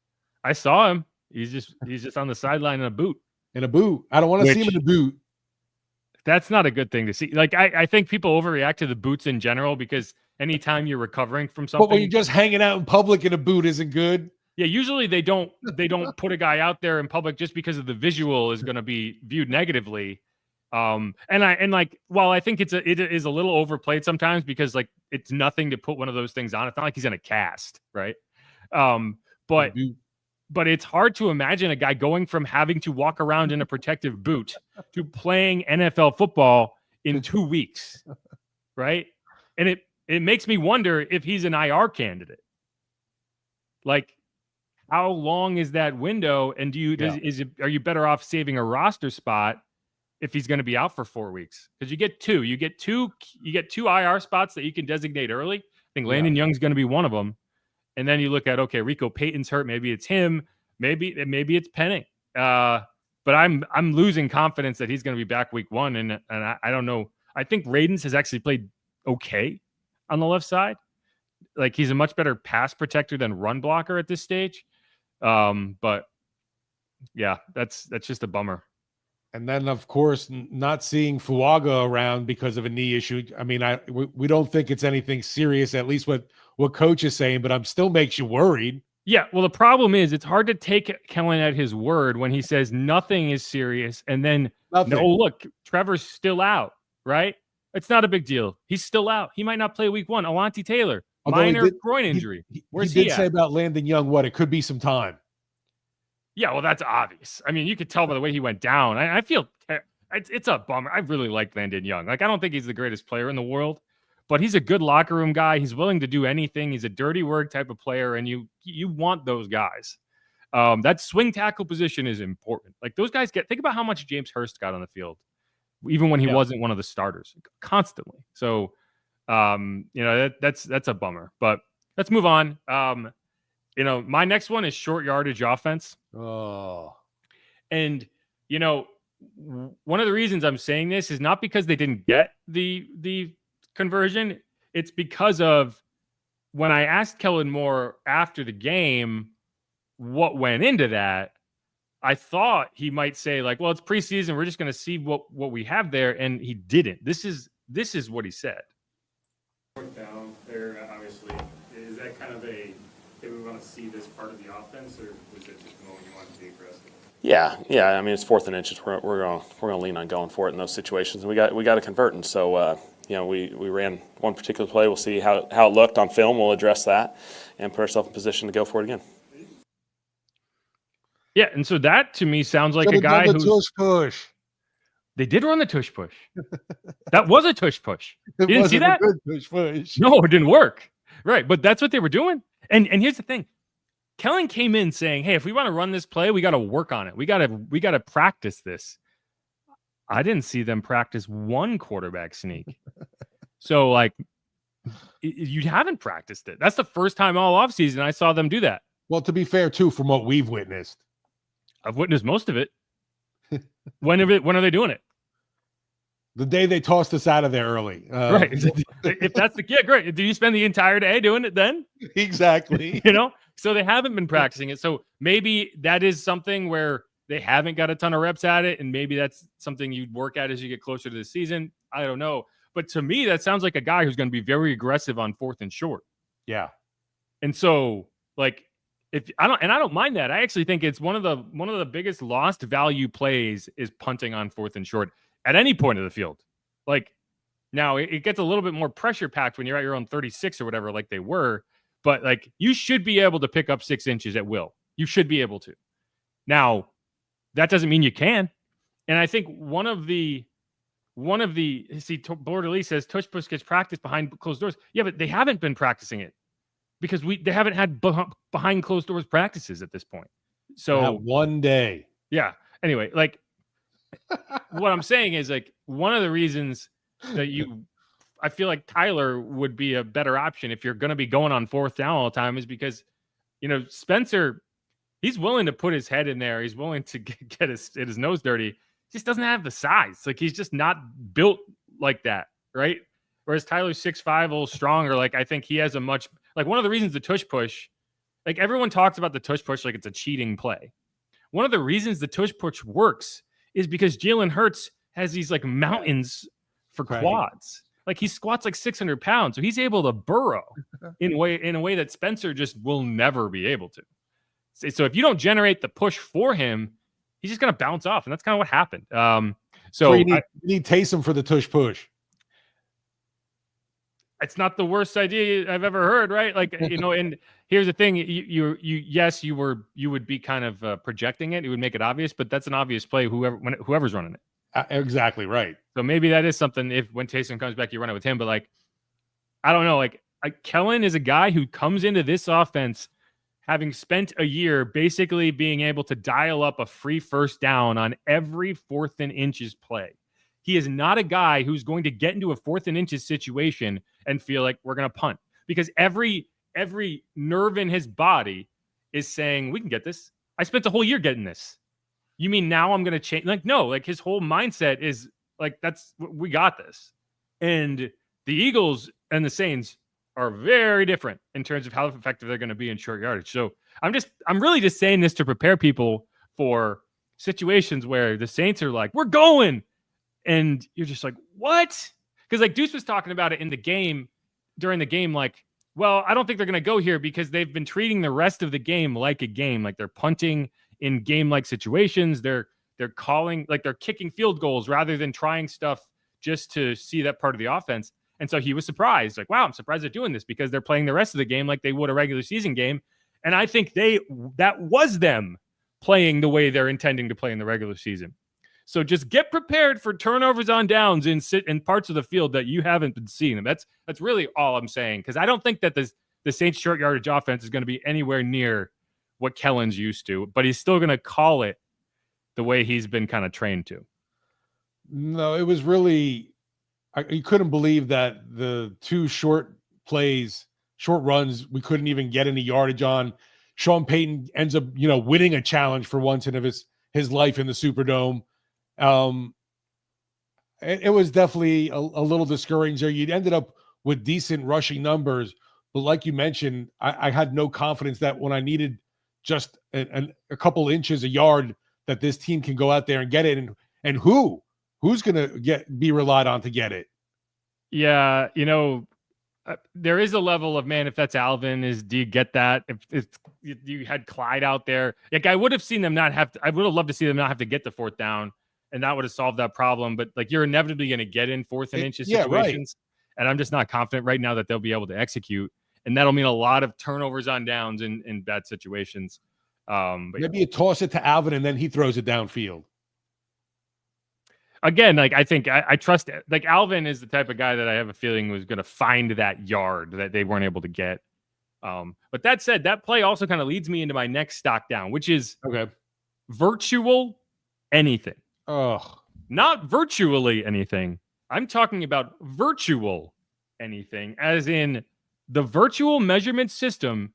[SPEAKER 2] I saw him. He's just on the sideline in a boot.
[SPEAKER 1] I don't want to see him in a boot.
[SPEAKER 2] That's not a good thing to see. Like I think people overreact to the boots in general because anytime you're recovering from something,
[SPEAKER 1] but when you're just hanging out in public in a boot isn't good. Yeah,
[SPEAKER 2] usually they don't put a guy out there in public just because of the visual is going to be viewed negatively. While I think it is a little overplayed sometimes because like it's nothing to put one of those things on. It's not like he's in a cast, right? But it's hard to imagine a guy going from having to walk around in a protective boot to playing NFL football in 2 weeks, right? And it makes me wonder if he's an IR candidate. Like, how long is that window? And are you better off saving a roster spot if he's going to be out for 4 weeks? Because you get two IR spots that you can designate early. I think Landon Young's going to be one of them. And then you look at, okay, Rico Payton's hurt. Maybe it's him. Maybe it's Penning. But I'm losing confidence that he's going to be back week one. And I don't know. I think Radens has actually played okay on the left side. Like he's a much better pass protector than run blocker at this stage. But yeah, that's just a bummer.
[SPEAKER 1] And then, of course, not seeing Fuaga around because of a knee issue. I mean, we don't think it's anything serious, at least what coach is saying, but still makes you worried.
[SPEAKER 2] Yeah, well, the problem is it's hard to take Kellen at his word when he says nothing is serious. And then, no, look, Trevor's still out, right? It's not a big deal. He's still out. He might not play week one. Alontae Taylor, minor groin injury. Where's he
[SPEAKER 1] did say about Landon Young, it could be some time.
[SPEAKER 2] Yeah, well, that's obvious. I mean, you could tell by the way he went down. I feel it's a bummer. I really like Landon Young. Like, I don't think he's the greatest player in the world, but he's a good locker room guy. He's willing to do anything. He's a dirty work type of player, and you want those guys. That swing tackle position is important. Like those guys think about how much James Hurst got on the field, even when he wasn't one of the starters, constantly. So, that's a bummer. But let's move on. My next one is short yardage offense.
[SPEAKER 1] Oh,
[SPEAKER 2] and one of the reasons I'm saying this is not because they didn't get the conversion. It's because of when I asked Kellen Moore after the game what went into that, I thought he might say like, well, it's preseason. We're just going to see what we have there. And he didn't. This is what he said.
[SPEAKER 5] Down there, obviously, is that kind of hey, we want to see this part of the offense, or was it just a moment you wanted to be aggressive?
[SPEAKER 4] Yeah. I mean, it's 4th and inches. We're going to lean on going for it in those situations, and we got to convert. And so, we ran one particular play. We'll see how it looked on film. We'll address that and put ourselves in position to go for it again.
[SPEAKER 2] Yeah, and so that to me sounds like a guy who's
[SPEAKER 1] tush push.
[SPEAKER 2] They did run the tush push. That was a tush push. You didn't see that?
[SPEAKER 1] Good tush push.
[SPEAKER 2] No, it didn't work. Right, but that's what they were doing. And here's the thing. Kellen came in saying, "Hey, if we want to run this play, we got to work on it. We got to practice this." I didn't see them practice one quarterback sneak. So like you haven't practiced it. That's the first time all offseason I saw them do that.
[SPEAKER 1] Well, to be fair too, from what we've witnessed.
[SPEAKER 2] I've witnessed most of it. When are they doing it?
[SPEAKER 1] The day they tossed us out of there early.
[SPEAKER 2] Right. If that's great. Do you spend the entire day doing it then?
[SPEAKER 1] Exactly.
[SPEAKER 2] So they haven't been practicing it. So maybe that is something where they haven't got a ton of reps at it. And maybe that's something you'd work at as you get closer to the season. I don't know. But to me, that sounds like a guy who's going to be very aggressive on 4th and short.
[SPEAKER 1] Yeah.
[SPEAKER 2] And so like, I don't mind that. I actually think it's one of the biggest lost value plays is punting on 4th and short at any point of the field. Like now it gets a little bit more pressure packed when you're at your own 36 or whatever, like they were, but like you should be able to pick up 6 inches at will. You should be able to. Now that doesn't mean you can. And I think one of the Borderly says tush push gets practiced behind closed doors. Yeah, but they haven't been practicing it. Because they haven't had behind closed doors practices at this point. So
[SPEAKER 1] one day.
[SPEAKER 2] Yeah. Anyway, like what I'm saying is like one of the reasons that I feel like Tyler would be a better option if you're going to be going on 4th down all the time is because, Spencer, he's willing to put his head in there. He's willing to get his nose dirty. He just doesn't have the size. Like he's just not built like that. Right. Whereas Tyler's 6'5", a little stronger. Like I think he has a much, like one of the reasons the tush push, like everyone talks about the tush push like it's a cheating play. One of the reasons the tush push works is because Jalen Hurts has these like mountains for quads. Like he squats like 600 pounds. So he's able to burrow in a way that Spencer just will never be able to. So if you don't generate the push for him, he's just going to bounce off. And that's kind of what happened. So
[SPEAKER 1] you need Taysom for the tush push.
[SPEAKER 2] It's not the worst idea I've ever heard, right? Like, and here's the thing. You would be kind of projecting it. It would make it obvious, but that's an obvious play. Whoever's running it.
[SPEAKER 1] Exactly right.
[SPEAKER 2] So maybe that is something when Taysom comes back, you run it with him, but like, I don't know. Like Kellen is a guy who comes into this offense having spent a year basically being able to dial up a free first down on every 4th and inches play. He is not a guy who's going to get into a 4th and inches situation and feel like we're going to punt because every nerve in his body is saying, we can get this. I spent the whole year getting this. You mean now I'm going to change? Like, no, like his whole mindset is like, we got this. And the Eagles and the Saints are very different in terms of how effective they're going to be in short yardage. So I'm really just saying this to prepare people for situations where the Saints are like, we're going. And you're just like, what? Because like Deuce was talking about it during the game, like, well, I don't think they're going to go here because they've been treating the rest of the game like a game. Like they're punting in game-like situations. They're calling, like they're kicking field goals rather than trying stuff just to see that part of the offense. And so he was surprised. Like, wow, I'm surprised they're doing this because they're playing the rest of the game like they would a regular season game. And I think that was them playing the way they're intending to play in the regular season. So just get prepared for turnovers on downs in parts of the field that you haven't been seeing. And that's really all I'm saying, because I don't think that the Saints short yardage offense is going to be anywhere near what Kellen's used to, but he's still going to call it the way he's been kind of trained to.
[SPEAKER 1] No, it was really, you couldn't believe that the two short runs, we couldn't even get any yardage on. Sean Payton ends up, winning a challenge for once in his life in the Superdome. It was definitely a little discouraging there. You'd ended up with decent rushing numbers, but like you mentioned, I had no confidence that when I needed just a couple inches, a yard, that this team can go out there and get it. And who's going to be relied on to get it?
[SPEAKER 2] Yeah, there is a level of, man, if that's Alvin, do you get that? If you had Clyde out there, like I would have seen them I would have loved to see them not have to get the fourth down, and that would have solved that problem. But like, you're inevitably going to get in fourth and inches situations. Right. And I'm just not confident right now that they'll be able to execute. And that'll mean a lot of turnovers on downs in bad situations. But
[SPEAKER 1] maybe you toss it to Alvin and then he throws it downfield.
[SPEAKER 2] Again, like I think I trust it. Like Alvin is the type of guy that I have a feeling was going to find that yard that they weren't able to get. But that said, that play also kind of leads me into my next stock down, which is virtual anything.
[SPEAKER 1] Oh,
[SPEAKER 2] not virtually anything. I'm talking about virtual anything, as in the virtual measurement system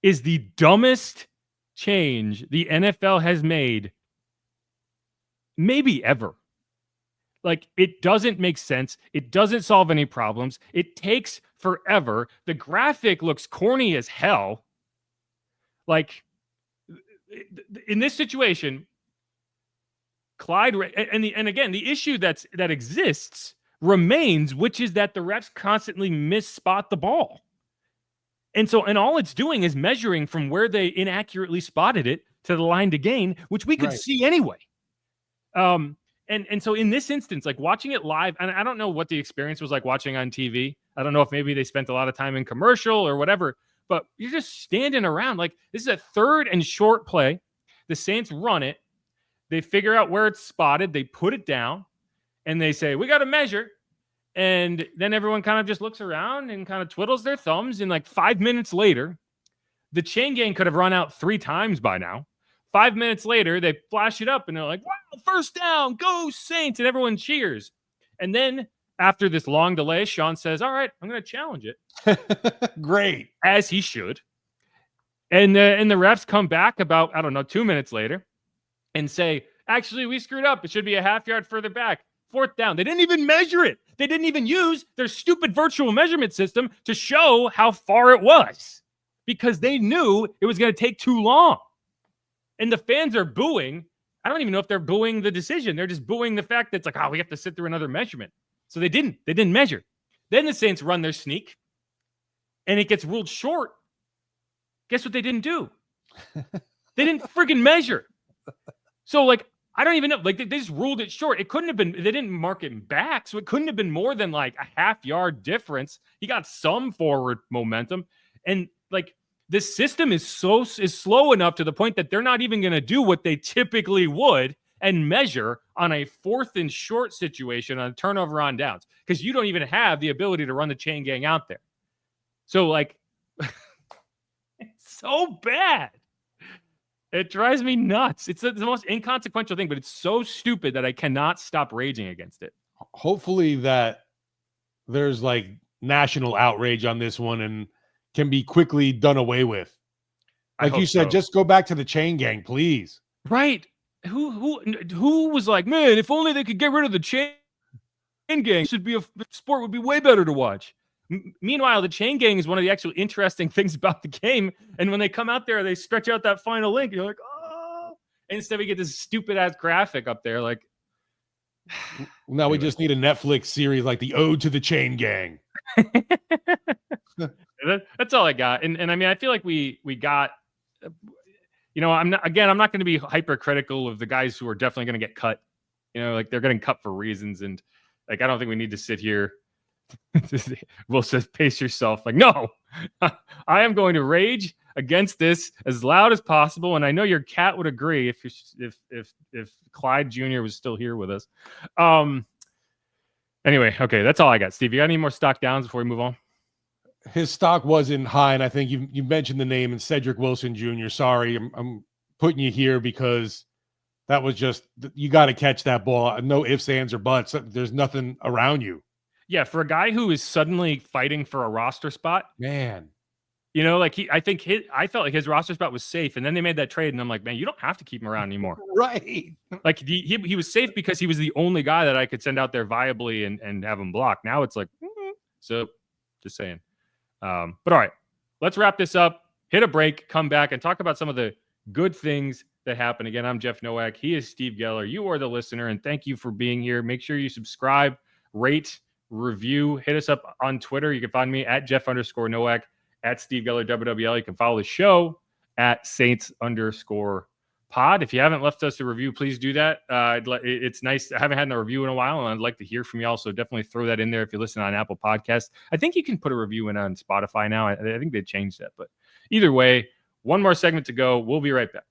[SPEAKER 2] is the dumbest change the NFL has made maybe ever. Like, it doesn't make sense. It doesn't solve any problems. It takes forever. The graphic looks corny as hell. Like, in this situation, Clyde, and again, the issue that exists remains, which is that the refs constantly misspot the ball. And all it's doing is measuring from where they inaccurately spotted it to the line to gain, which we could see anyway. And so in this instance, like watching it live, and I don't know what the experience was like watching on TV. I don't know if maybe they spent a lot of time in commercial or whatever, but you're just standing around. Like, this is a 3rd and short play. The Saints run it. They figure out where it's spotted. They put it down and they say, we got to measure. And then everyone kind of just looks around and kind of twiddles their thumbs. And like 5 minutes later, the chain gang could have run out 3 times by now. 5 minutes later, they flash it up and they're like, wow, first down, go Saints. And everyone cheers. And then after this long delay, Sean says, all right, I'm going to challenge it.
[SPEAKER 1] Great.
[SPEAKER 2] As he should. And the refs come back about, 2 minutes later and say, actually, we screwed up. It should be a half yard further back. 4th down. They didn't even measure it. They didn't even use their stupid virtual measurement system to show how far it was, because they knew it was going to take too long. And the fans are booing. I don't even know if they're booing the decision. They're just booing the fact that it's like, we have to sit through another measurement. So they didn't measure. Then the Saints run their sneak and it gets ruled short. Guess what they didn't do? They didn't friggin' measure. So like, I don't even know. Like, they just ruled it short. It couldn't have been, they didn't mark it back. So it couldn't have been more than like a half yard difference. He got some forward momentum. And like, this system is slow enough to the point that they're not even going to do what they typically would and measure on a 4th and short situation on a turnover on downs, because you don't even have the ability to run the chain gang out there. So like, it's so bad. It drives me nuts. It's the most inconsequential thing, but it's so stupid that I cannot stop raging against it.
[SPEAKER 1] Hopefully that there's like national outrage on this one and can be quickly done away with. Like you said, just go back to the chain gang, please.
[SPEAKER 2] Right. Who was like, man, if only they could get rid of the chain gang, sport would be way better to watch. Meanwhile, the chain gang is one of the actual interesting things about the game. And when they come out there, they stretch out that final link. You're like, oh. And instead we get this stupid ass graphic up there. Like,
[SPEAKER 1] now we just need a Netflix series like the Ode to the Chain Gang.
[SPEAKER 2] That's all I got. And I mean, I feel like we got, I'm not going to be hypercritical of the guys who are definitely going to get cut. Like, they're getting cut for reasons. And like, I don't think we need to sit here Will says, pace yourself. Like, no, I am going to rage against this as loud as possible. And I know your cat would agree if Clyde Jr. was still here with us. Anyway, okay, that's all I got. Steve, you got any more stock downs before we move on?
[SPEAKER 1] His stock wasn't high, and I think you mentioned the name and Cedric Wilson Jr. Sorry, I'm putting you here because that was just, you got to catch that ball. No ifs, ands, or buts. There's nothing around you.
[SPEAKER 2] Yeah, for a guy who is suddenly fighting for a roster spot,
[SPEAKER 1] man.
[SPEAKER 2] You know, like I felt like his roster spot was safe, and then they made that trade, and I'm like, man, you don't have to keep him around anymore.
[SPEAKER 1] Right.
[SPEAKER 2] Like he was safe because he was the only guy that I could send out there viably and have him block. Now it's like, so just saying. But all right, let's wrap this up, hit a break, come back, and talk about some of the good things that happen. Again, I'm Jeff Nowak. He is Steve Geller. You are the listener, and thank you for being here. Make sure you subscribe, rate, review. Hit us up on Twitter. You can find me at Jeff_Nowak, at Steve Geller WWL. You can follow the show at Saints_pod. If you haven't left us a review, please do that. It's nice. I haven't had a review in a while, and I'd like to hear from y'all. So definitely throw that in there if you listen on Apple Podcasts. I think you can put a review in on Spotify now. I think they changed that. But either way, one more segment to go. We'll be right back.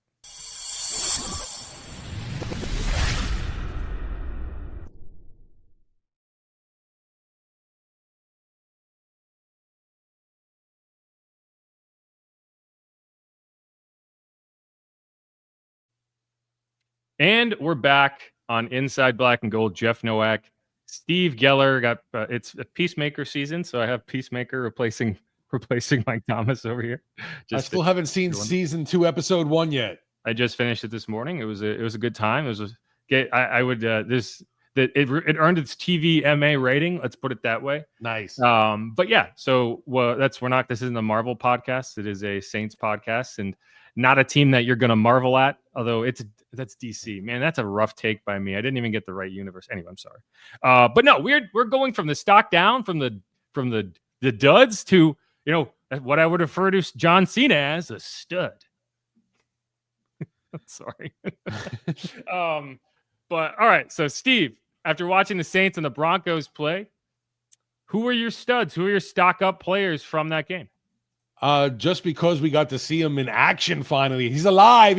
[SPEAKER 2] And we're back on Inside Black and Gold. Jeff Nowak, Steve Geller got it's a Peacemaker season, so I have Peacemaker replacing Mike Thomas over here.
[SPEAKER 1] I still haven't seen season 2, episode 1 yet.
[SPEAKER 2] I just finished it this morning. It was a good time. It earned its TVMA rating. Let's put it that way.
[SPEAKER 1] Nice.
[SPEAKER 2] But yeah, so this isn't a Marvel podcast. It is a Saints podcast, and not a team that you're going to marvel at. Although that's DC, man. That's a rough take by me. I didn't even get the right universe. Anyway, I'm sorry. But no, we're going from the stock down from the duds to, you know, what I would refer to John Cena as a stud. Sorry. But all right. So Steve, after watching the Saints and the Broncos play, who are your studs? Who are your stock up players from that game?
[SPEAKER 1] Just because we got to see him in action finally. He's alive.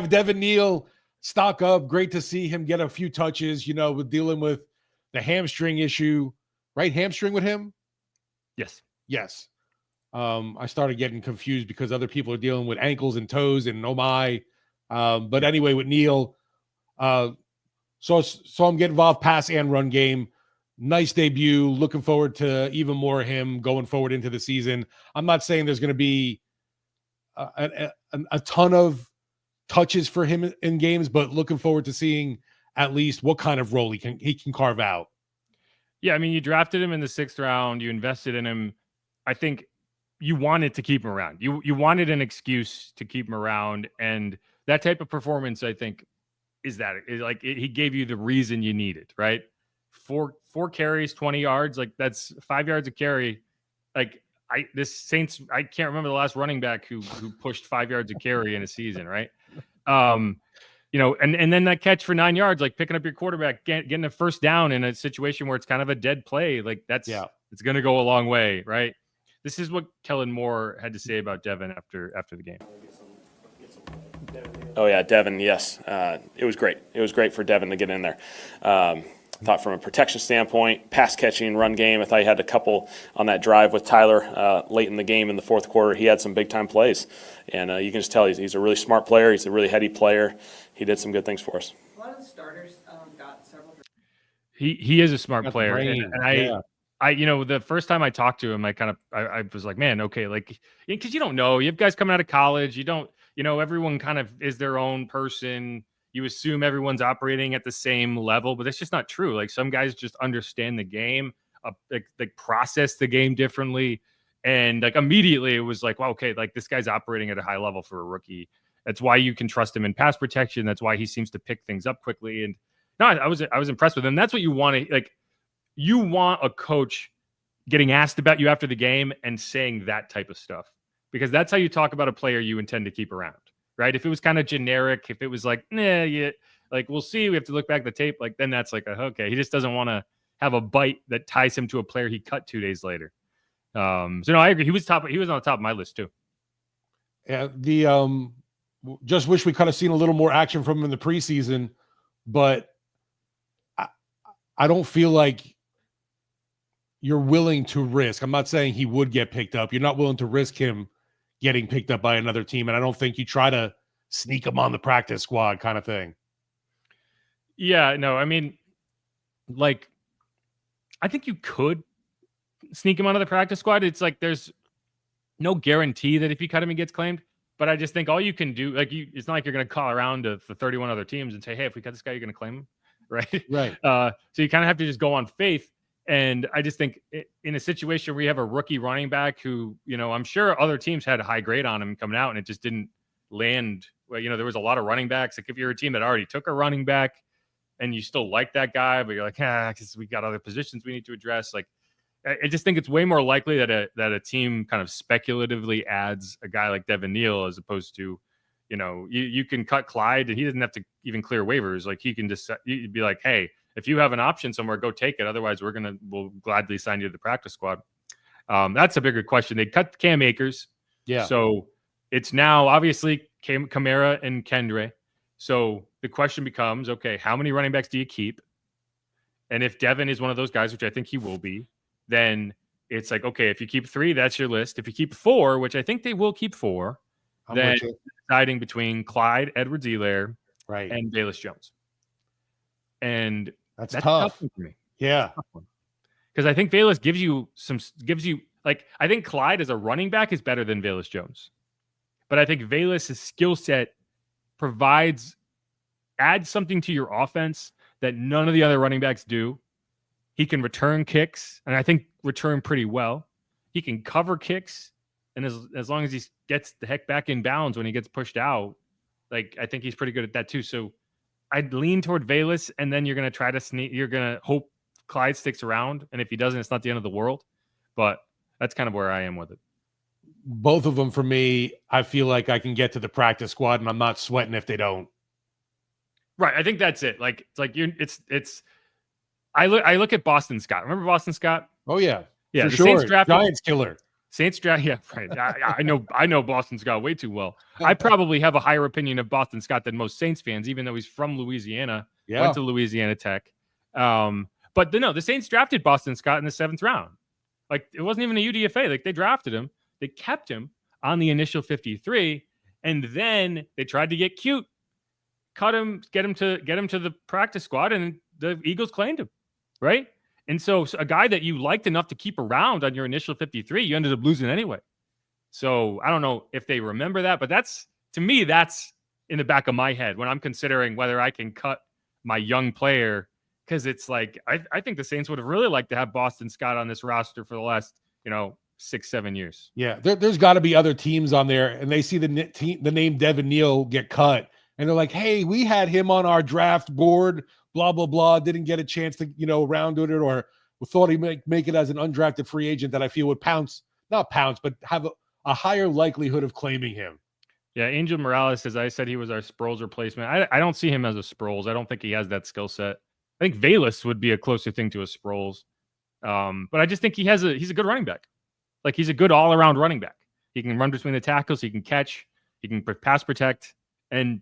[SPEAKER 1] Devin Neal, stock up. Great to see him get a few touches, you know, with dealing with the hamstring issue. Right hamstring with him? Yes. I started getting confused because other people are dealing with ankles and toes and oh my. But anyway, with Neal, so I'm getting involved pass and run game. Nice debut. Looking forward to even more of him going forward into the season. I'm not saying there's going to be a ton of touches for him in games, but looking forward to seeing at least what kind of role he can carve out.
[SPEAKER 2] Yeah, I mean, you drafted him in the 6th round. You invested in him. I think you wanted to keep him around. You wanted an excuse to keep him around, and that type of performance, I think, he gave you the reason you needed, right? Four carries, 20 yards, like that's 5 yards a carry. Like I can't remember the last running back who pushed 5 yards a carry in a season, right? You know, and then that catch for 9 yards, like picking up your quarterback, getting a first down in a situation where it's kind of a dead play, like it's going to go a long way, right? This is what Kellen Moore had to say about Devin after the game.
[SPEAKER 4] Oh yeah, Devin. Yes, it was great. It was great for Devin to get in there. I thought from a protection standpoint, pass catching, run game, I thought he had a couple on that drive with Tyler late in the game in the 4th quarter. He had some big-time plays, and you can just tell he's a really smart player. He's a really heady player. He did some good things for us.
[SPEAKER 6] A lot of the starters got several.
[SPEAKER 2] He is a smart player, and I you know, the first time I talked to him, I was like, man, okay, like, because you don't know, you have guys coming out of college, everyone kind of is their own person. You assume everyone's operating at the same level, but that's just not true. Like some guys just understand the game, like process the game differently. And like immediately it was like, well, okay, like this guy's operating at a high level for a rookie. That's why you can trust him in pass protection. That's why he seems to pick things up quickly. And no, I was impressed with him. That's what you want to, like, you want a coach getting asked about you after the game and saying that type of stuff, because that's how you talk about a player you intend to keep around. Right. If it was kind of generic, if it was like, like, we'll see, we have to look back at the tape, like, then that's like, okay, he just doesn't want to have a bite that ties him to a player he cut 2 days later. So no, I agree. He was on the top of my list too.
[SPEAKER 1] Yeah, just wish we could have seen a little more action from him in the preseason, but I don't feel like you're willing to risk. I'm not saying he would get picked up. You're not willing to risk him getting picked up by another team, and I don't think you try to sneak him on the practice squad kind of thing.
[SPEAKER 2] Yeah, no, I mean, like, I think you could sneak him onto the practice squad. It's like there's no guarantee that if you cut him, he gets claimed. But I just think all you can do, like, it's not like you're going to call around to the 31 other teams and say, hey, if we cut this guy, you're going to claim him, right?
[SPEAKER 1] Right.
[SPEAKER 2] So you kind of have to just go on faith. And I just think in a situation where you have a rookie running back who, I'm sure other teams had a high grade on him coming out and it just didn't land. Well, there was a lot of running backs. Like if you're a team that already took a running back and you still like that guy, but you're like, because we got other positions we need to address. Like, I just think it's way more likely that a team kind of speculatively adds a guy like Devin Neal as opposed to, you can cut Clyde and he doesn't have to even clear waivers. Like he can just you'd be like, hey, if you have an option somewhere, go take it. Otherwise, we'll gladly sign you to the practice squad. That's a bigger question. They cut Cam Akers.
[SPEAKER 1] Yeah.
[SPEAKER 2] So it's now obviously Kamara and Kendre. So the question becomes, okay, how many running backs do you keep? And if Devin is one of those guys, which I think he will be, then it's like, okay, if you keep 3, that's your list. If you keep 4, which I think they will keep 4, then deciding between Clyde Edwards-Helaire
[SPEAKER 1] right,
[SPEAKER 2] and Velus Jones. And
[SPEAKER 1] that's tough
[SPEAKER 2] for me.
[SPEAKER 1] Yeah.
[SPEAKER 2] Because I think Velus gives you like, I think Clyde as a running back is better than Velus Jones. But I think Velus' skill set adds something to your offense that none of the other running backs do. He can return kicks, and I think return pretty well. He can cover kicks, and as long as he gets the heck back in bounds when he gets pushed out, like I think he's pretty good at that too. So I'd lean toward Velus, and then you're going to try to sneak. You're going to hope Clyde sticks around, and if he doesn't, it's not the end of the world. But that's kind of where I am with it.
[SPEAKER 1] Both of them for me, I feel like I can get to the practice squad, and I'm not sweating if they don't.
[SPEAKER 2] Right, I think that's it. Like it's. I look at Boston Scott. Remember Boston Scott?
[SPEAKER 1] Oh yeah,
[SPEAKER 2] yeah.
[SPEAKER 1] For
[SPEAKER 2] The
[SPEAKER 1] sure.
[SPEAKER 2] Saints drafted
[SPEAKER 1] Giants killer.
[SPEAKER 2] Saints draft. Yeah, right. I know Boston Scott way too well. I probably have a higher opinion of Boston Scott than most Saints fans, even though he's from Louisiana.
[SPEAKER 1] Yeah.
[SPEAKER 2] Went to Louisiana Tech. But the Saints drafted Boston Scott in the 7th round. Like it wasn't even a UDFA. Like they drafted him. They kept him on the initial 53, and then they tried to get cute, cut him, get him to the practice squad, and the Eagles claimed him. Right. And so a guy that you liked enough to keep around on your initial 53, you ended up losing anyway. So I don't know if they remember that, but that's in the back of my head when I'm considering whether I can cut my young player. Cause it's like, I think the Saints would have really liked to have Boston Scott on this roster for the last, 6-7 years.
[SPEAKER 1] Yeah. There's gotta be other teams on there and they see the name Devin Neal get cut. And they're like, hey, we had him on our draft board, blah, blah, blah. Didn't get a chance to, round it, or thought he'd make it as an undrafted free agent that I feel would not pounce, but have a higher likelihood of claiming him.
[SPEAKER 2] Yeah, Angel Morales says, I said he was our Sproles replacement. I don't see him as a Sproles. I don't think he has that skill set. I think Velus would be a closer thing to a Sproles. But I just think he's a good running back. Like he's a good all-around running back. He can run between the tackles. He can catch. He can pass protect. And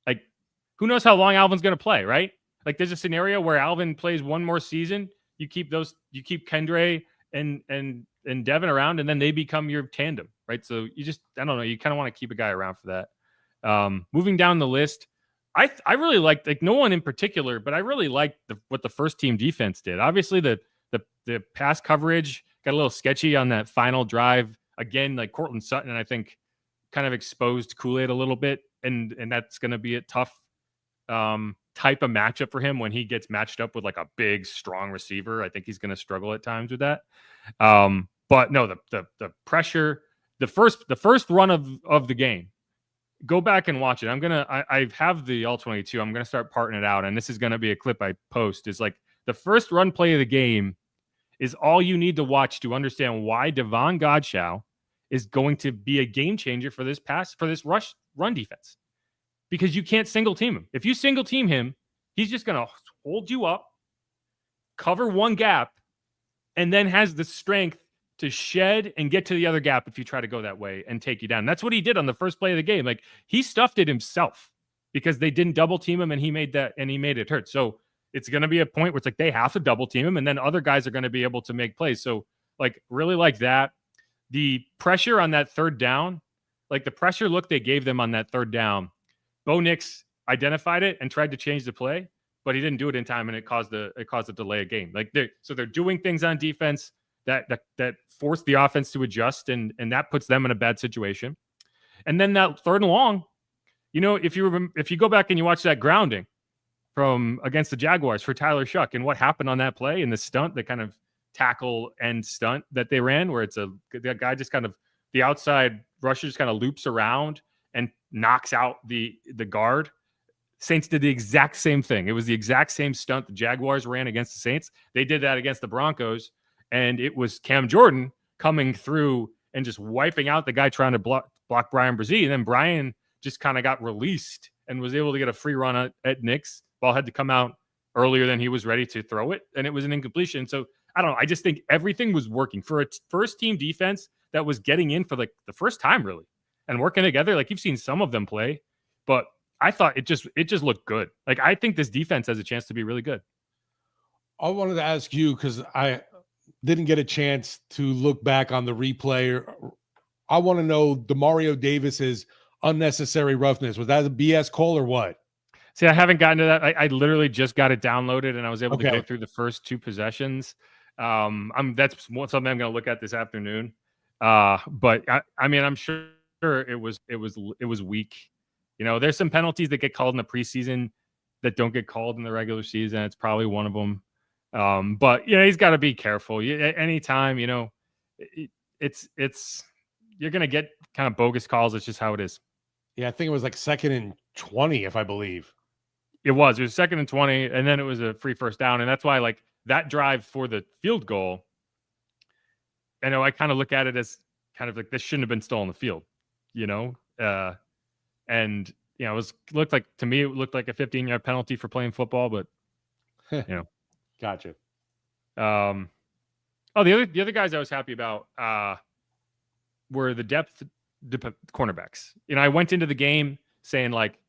[SPEAKER 2] like, who knows how long Alvin's going to play, right? Like there's a scenario where Alvin plays one more season. You keep Kendre and Devin around, and then they become your tandem, right? So I don't know. You kind of want to keep a guy around for that. Moving down the list, I really liked, like no one in particular, but I really liked what the first team defense did. Obviously the pass coverage got a little sketchy on that final drive. Again, like Cortland Sutton, I think kind of exposed Kool-Aid a little bit. And that's going to be a tough type of matchup for him when he gets matched up with like a big, strong receiver. I think he's going to struggle at times with that. But no, the pressure, the first run of the game, go back and watch it. I have the All-22. I'm going to start parting it out. And this is going to be a clip I post. Is like the first run play of the game is all you need to watch to understand why Devon Godchaux is going to be a game changer for this run defense. Because you can't single team him. If you single team him, he's just going to hold you up, cover one gap, and then has the strength to shed and get to the other gap if you try to go that way and take you down. That's what he did on the first play of the game. Like, he stuffed it himself because they didn't double team him, and he made it hurt. So it's going to be a point where it's like they have to double team him, and then other guys are going to be able to make plays. So, like, really like that. The pressure on that third down, like the pressure look they gave them on that third down, Bo Nix identified it and tried to change the play, but he didn't do it in time, and it caused a delay of game. Like, they're doing things on defense that force the offense to adjust, and that puts them in a bad situation. And then that third and long, if you go back and you watch that grounding from against the Jaguars for Tyler Shough and what happened on that play and the stunt, the kind of tackle and stunt that they ran, where the guy just kind of, the outside rusher just kind of loops around and knocks out the guard. Saints did the exact same thing. It was the exact same stunt the Jaguars ran against the Saints. They did that against the Broncos, and it was Cam Jordan coming through and just wiping out the guy trying to block Brian Brzee. And then Brian just kind of got released and was able to get a free run at Nix. Ball had to come out earlier than he was ready to throw it, and it was an incompletion. So I don't know. I just think everything was working for a first-team defense that was getting in for like the first time, really, and working together. Like, you've seen some of them play, but I thought it just looked good. Like, I think this defense has a chance to be really good.
[SPEAKER 1] I wanted to ask you, because I didn't get a chance to look back on the replay. I want to know Demario Davis's unnecessary roughness. Was that a BS call or what?
[SPEAKER 2] See, I haven't gotten to that. I literally just got it downloaded, and I was able to go through the first two possessions. That's something I'm going to look at this afternoon. But I mean, I'm sure it was weak. There's some penalties that get called in the preseason that don't get called in the regular season. It's probably one of them. But he's got to be careful. Anytime, it's you're going to get kind of bogus calls. It's just how it is.
[SPEAKER 1] Yeah, I think it was like 2nd and 20, if I believe.
[SPEAKER 2] It was 2nd and 20, and then it was a free first down. And that's why, like, that drive for the field goal, I kind of look at it as kind of like this shouldn't have been still on the field, and it looked like, to me, it looked like a 15-yard penalty for playing football, but
[SPEAKER 1] Gotcha.
[SPEAKER 2] The other guys I was happy about were the depth cornerbacks. I went into the game saying, like,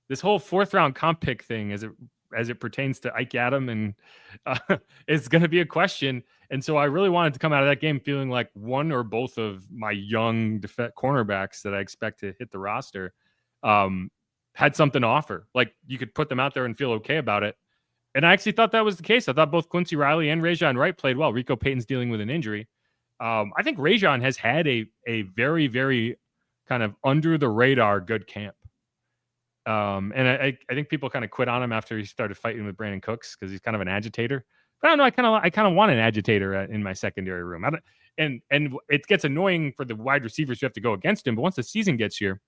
[SPEAKER 2] this whole 4th-round comp pick thing as it pertains to Ike Adam, and it's going to be a question. And so I really wanted to come out of that game feeling like one or both of my young cornerbacks that I expect to hit the roster had something to offer. Like, you could put them out there and feel okay about it. And I actually thought that was the case. I thought both Quincy Riley and Rajon Wright played well. Rico Payton's dealing with an injury. I think Rajon has had a very, very kind of under the radar good camp. And I think people kind of quit on him after he started fighting with Brandon Cooks because he's kind of an agitator. But I don't know. I kind of want an agitator in my secondary room. And it gets annoying for the wide receivers who have to go against him. But once the season gets here,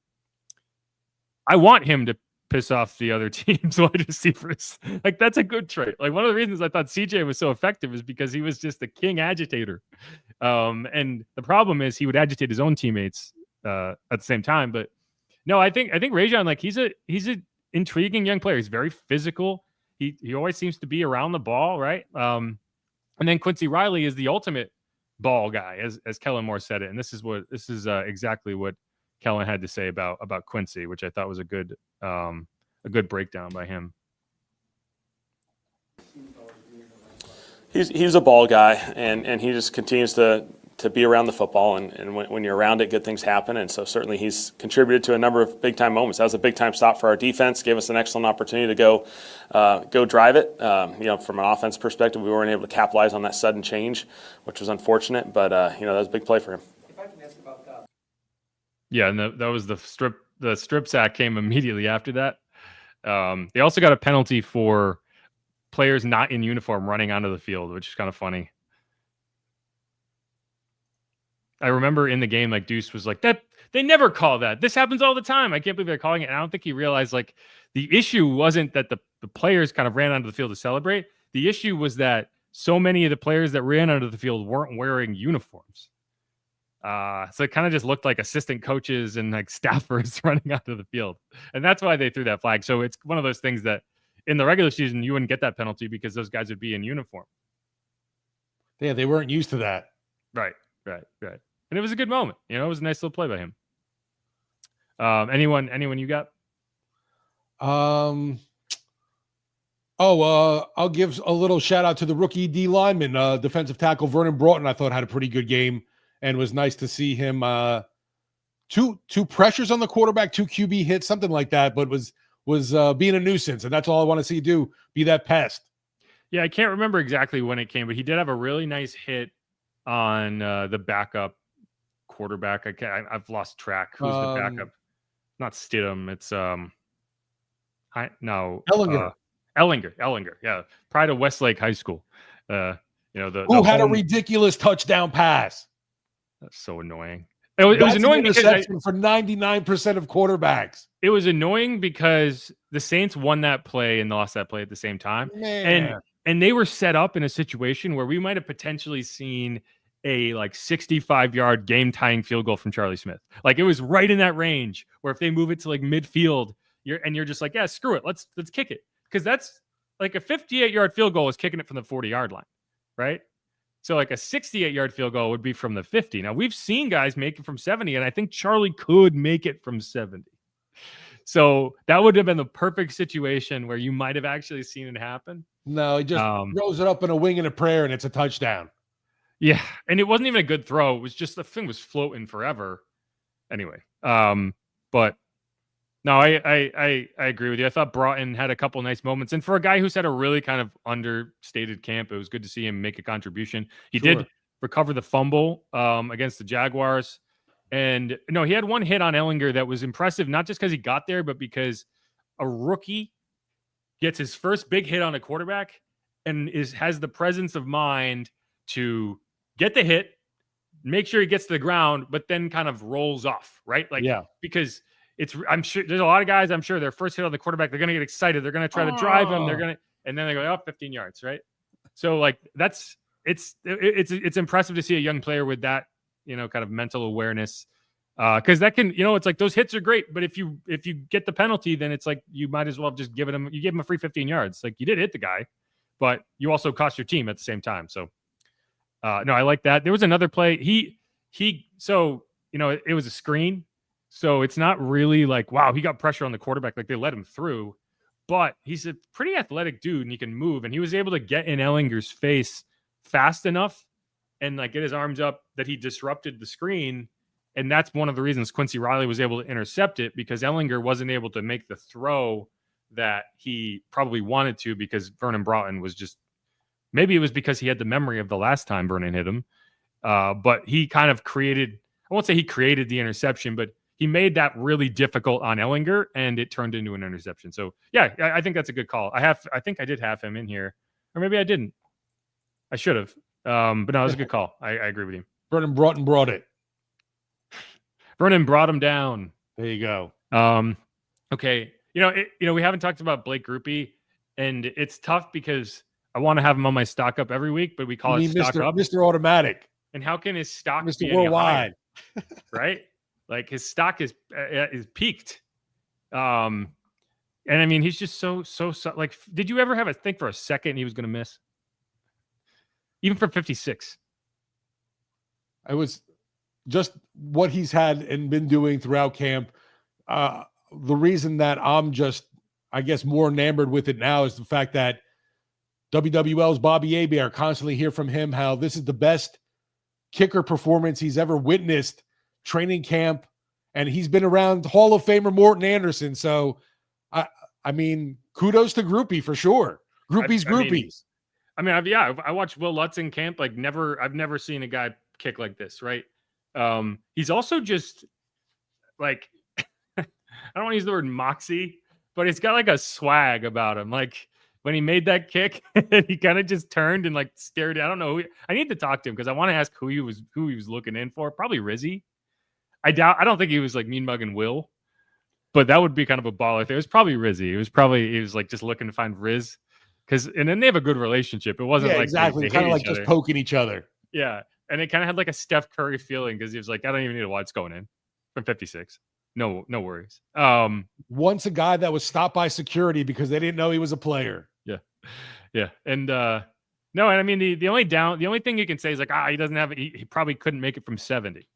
[SPEAKER 2] I want him to piss off the other team's wide receivers. Like, that's a good trait. Like, one of the reasons I thought CJ was so effective is because he was just a king agitator. And the problem is he would agitate his own teammates at the same time. But no, I think Rajon, like, he's a intriguing young player. He's very physical. He always seems to be around the ball, right? And then Quincy Riley is the ultimate ball guy, as Kellen Moore said it. And this is exactly what Kellen had to say about Quincy, which I thought was a good breakdown by him.
[SPEAKER 4] He's a ball guy, and he just continues to be around the football, and when you're around it, good things happen. And so certainly he's contributed to a number of big-time moments. That was a big-time stop for our defense, gave us an excellent opportunity to go drive it. From an offense perspective, we weren't able to capitalize on that sudden change, which was unfortunate, but that was a big play for him.
[SPEAKER 6] If I can ask about that.
[SPEAKER 2] Yeah, and that was the strip sack came immediately after that. They also got a penalty for players not in uniform running onto the field, which is kind of funny. I remember in the game, like, Deuce was like, that they never call that. This happens all the time. I can't believe they're calling it. And I don't think he realized, like, the issue wasn't that the players kind of ran onto the field to celebrate. The issue was that so many of the players that ran onto the field weren't wearing uniforms. So it kind of just looked like assistant coaches and like staffers running onto the field. And that's why they threw that flag. So it's one of those things that in the regular season, you wouldn't get that penalty because those guys would be in uniform.
[SPEAKER 1] Yeah, they weren't used to that.
[SPEAKER 2] Right. And it was a good moment. It was a nice little play by him. Anyone you got?
[SPEAKER 1] I'll give a little shout out to the rookie D lineman, defensive tackle Vernon Broughton. I thought had a pretty good game, and was nice to see him. Two pressures on the quarterback, 2 QB hits, something like that, but was being a nuisance, and that's all I want to see do, be that pest.
[SPEAKER 2] Yeah, I can't remember exactly when it came, but he did have a really nice hit on the backup quarterback. I've lost track. Who's the backup? Not Stidham. It's Ellinger. Yeah, pride of Westlake High School. Who
[SPEAKER 1] had a ridiculous touchdown pass.
[SPEAKER 2] That's so annoying. It was annoying because
[SPEAKER 1] for 99% of quarterbacks.
[SPEAKER 2] It was annoying because the Saints won that play and lost that play at the same time.
[SPEAKER 1] Man.
[SPEAKER 2] And they were set up in a situation where we might have potentially seen a 65-yard game-tying field goal from Charlie Smith. It was right in that range where if they move it to midfield, you're just like, yeah, screw it. Let's kick it. Because that's a 58-yard field goal is kicking it from the 40-yard line, right? So a 68-yard field goal would be from the 50. Now, we've seen guys make it from 70, and I think Charlie could make it from 70. So that would have been the perfect situation where you might have actually seen it happen.
[SPEAKER 1] No, he just throws it up in a wing and a prayer, and it's a touchdown.
[SPEAKER 2] Yeah, and it wasn't even a good throw. It was just the thing was floating forever. Anyway, but no, I agree with you. I thought Broughton had a couple nice moments, and for a guy who's had a really kind of understated camp, it was good to see him make a contribution. He did recover the fumble against the Jaguars, and no, he had one hit on Ellinger that was impressive, not just because he got there, but because a rookie gets his first big hit on a quarterback and has the presence of mind to get the hit, make sure he gets to the ground, but then kind of rolls off, right? Because I'm sure there's a lot of guys, I'm sure their first hit on the quarterback, they're going to get excited. They're going to try to drive him. And then they go, 15 yards, right? So it's impressive to see a young player with that, kind of mental awareness. Because that can, it's those hits are great, but if you get the penalty, then it's you might as well have just give him a free 15 yards. You did hit the guy, but you also cost your team at the same time. So no, I like that. There was another play. It was a screen. So it's not really wow, he got pressure on the quarterback. They let him through, but he's a pretty athletic dude and he can move. And he was able to get in Ellinger's face fast enough and get his arms up that he disrupted the screen. And that's one of the reasons Quincy Riley was able to intercept it, because Ellinger wasn't able to make the throw that he probably wanted to, because Vernon Broughton was just, maybe it was because he had the memory of the last time Vernon hit him. But he kind of created, I won't say he created the interception, but he made that really difficult on Ellinger and it turned into an interception. So yeah, I think that's a good call. I think I did have him in here, or maybe I didn't. I should have. But no, it was a good call. I agree with you.
[SPEAKER 1] Vernon Broughton brought it.
[SPEAKER 2] Vernon brought him down.
[SPEAKER 1] There you go.
[SPEAKER 2] Okay. We haven't talked about Blake Grupe, and it's tough because I want to have him on my stock up every week, but we call it stock up.
[SPEAKER 1] Mr. Automatic.
[SPEAKER 2] And how can his stock
[SPEAKER 1] Mr.
[SPEAKER 2] be
[SPEAKER 1] Worldwide?
[SPEAKER 2] Right? His stock is peaked. And I mean, he's just so did you ever have a think for a second he was going to miss? Even for 56.
[SPEAKER 1] I was just what he's had and been doing throughout camp. The reason that I'm just, I guess, more enamored with it now is the fact that WWL's Bobby Abe are constantly hear from him how this is the best kicker performance he's ever witnessed training camp. And he's been around Hall of Famer Morton Anderson. So, I mean, kudos to Grupe for sure. Groupies.
[SPEAKER 2] I watched Will Lutz in camp. I've never seen a guy kick like this, right? He's also just I don't want to use the word moxie, but he's got a swag about him. When he made that kick, he kind of just turned and stared. I don't know. I need to talk to him because I want to ask who he was looking in for. Probably Rizzy. I don't think he was mean mugging Will, but that would be kind of a baller thing. It was probably Rizzy. He was just looking to find Riz, and then they have a good relationship. It wasn't
[SPEAKER 1] exactly kind of just poking each other.
[SPEAKER 2] Yeah, and it kind of had a Steph Curry feeling because he was I don't even need to watch going in from 56. no worries.
[SPEAKER 1] Once a guy that was stopped by security because they didn't know he was a player.
[SPEAKER 2] Yeah. And no, and I mean the only thing you can say is like, he doesn't have it. He probably couldn't make it from 70.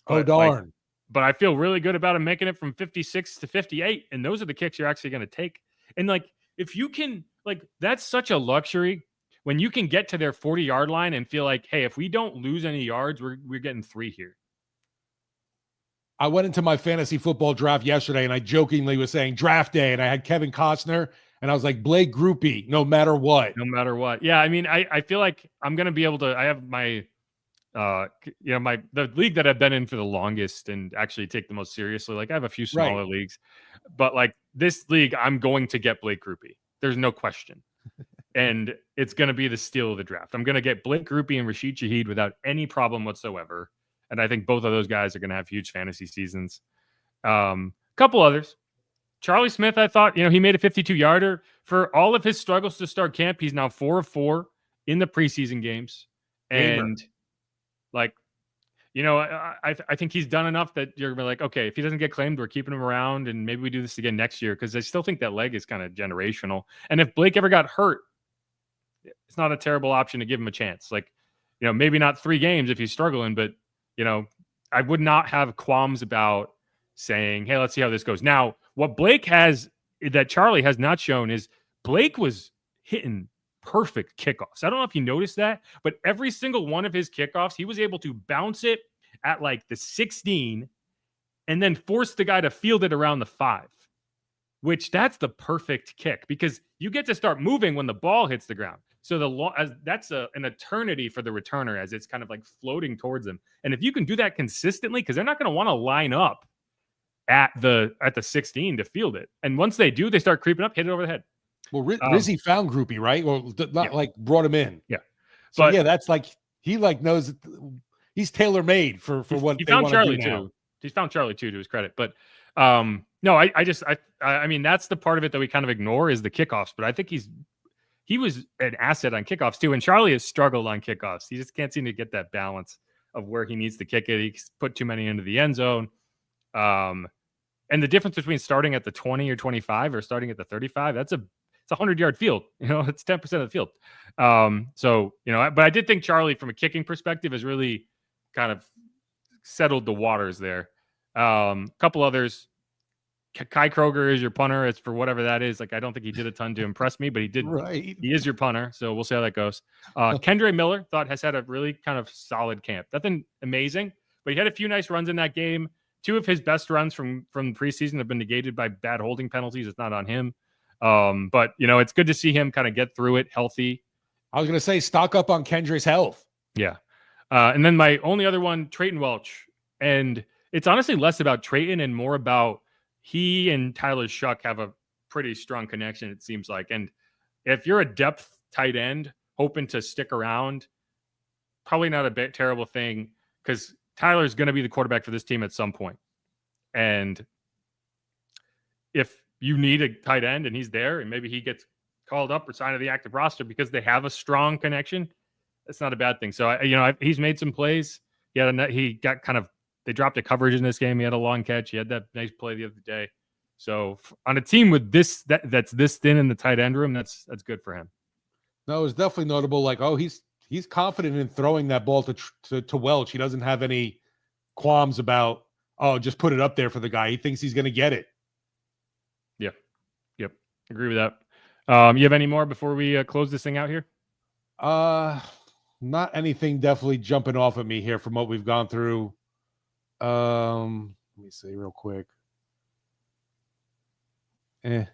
[SPEAKER 1] Oh, darn.
[SPEAKER 2] But I feel really good about him making it from 56 to 58. And those are the kicks you're actually going to take. And like, if you can, like, that's such a luxury when you can get to their 40-yard line and feel like, hey, if we don't lose any yards, we're getting 3 here.
[SPEAKER 1] I went into my fantasy football draft yesterday and I jokingly was saying draft day, and I had Kevin Costner and I was like, Blake Groupie, no matter what.
[SPEAKER 2] No matter what. Yeah. I mean, I feel like I'm going to be able to, I have my, the league that I've been in for the longest and actually take the most seriously. Like I have a few smaller leagues, but like this league, I'm going to get Blake Groupie. There's no question. And it's going to be the steal of the draft. I'm going to get Blake Groupie and Rashid Shaheed without any problem whatsoever. And I think both of those guys are going to have huge fantasy seasons. Couple others. Charlie Smith, I thought, he made a 52-yarder. For all of his struggles to start camp, he's now 4 of 4 in the preseason games. And I think he's done enough that you're gonna be like, okay, if he doesn't get claimed, we're keeping him around, and maybe we do this again next year, because I still think that leg is kind of generational. And if Blake ever got hurt, it's not a terrible option to give him a chance. Like, maybe not 3 games if he's struggling, but I would not have qualms about saying, hey, let's see how this goes. Now, what Blake has that Charlie has not shown is Blake was hitting perfect kickoffs. I don't know if you noticed that, but every single one of his kickoffs, he was able to bounce it at like the 16 and then force the guy to field it around the 5, which that's the perfect kick because you get to start moving when the ball hits the ground. So that's an eternity for the returner as it's kind of like floating towards them. And if you can do that consistently, because they're not going to want to line up at the 16 to field it. And once they do, they start creeping up, hit it over the head.
[SPEAKER 1] Well, Rizzy found Groupie, right? Or like brought him in.
[SPEAKER 2] Yeah.
[SPEAKER 1] So but, that's like he like knows he's tailor made for what
[SPEAKER 2] he
[SPEAKER 1] they
[SPEAKER 2] found
[SPEAKER 1] want
[SPEAKER 2] Charlie
[SPEAKER 1] to do now.
[SPEAKER 2] too. He's found Charlie too, to his credit. But no, I mean that's the part of it that we kind of ignore is the kickoffs. But I think he was an asset on kickoffs too. And Charlie has struggled on kickoffs. He just can't seem to get that balance of where he needs to kick it. He's put too many into the end zone. And the difference between starting at the 20 or 25 or starting at the 35, it's a 100-yard field. It's 10% of the field. But I did think Charlie, from a kicking perspective, has really kind of settled the waters there. Couple others. Kai Kroger is your punter. It's for whatever that is. Like, I don't think he did a ton to impress me, but he did.
[SPEAKER 1] Right.
[SPEAKER 2] He is your punter. So we'll see how that goes. Kendre Miller has had a really kind of solid camp. Nothing amazing, but he had a few nice runs in that game. 2 of his best runs from preseason have been negated by bad holding penalties. It's not on him. But it's good to see him kind of get through it healthy.
[SPEAKER 1] I was going to say stock up on Kendrick's health.
[SPEAKER 2] Yeah. And then my only other one, Trayton Welch. And it's honestly less about Trayton and more about he and Tyler Shough have a pretty strong connection, it seems like. And if you're a depth tight end hoping to stick around, probably not a terrible thing because Tyler's going to be the quarterback for this team at some point. And if you need a tight end and he's there and maybe he gets called up or signed to the active roster because they have a strong connection, that's not a bad thing. So, he's made some plays. They dropped a coverage in this game. He had a long catch. He had that nice play the other day. So on a team with that's this thin in the tight end room, that's good for him.
[SPEAKER 1] No, it's definitely notable. Like, he's confident in throwing that ball to Welch. He doesn't have any qualms about, just put it up there for the guy. He thinks he's going to get it.
[SPEAKER 2] Yep. Agree with that. You have any more before we close this thing out here?
[SPEAKER 1] Not anything definitely jumping off at me here from what we've gone through. Let me see real quick.
[SPEAKER 2] The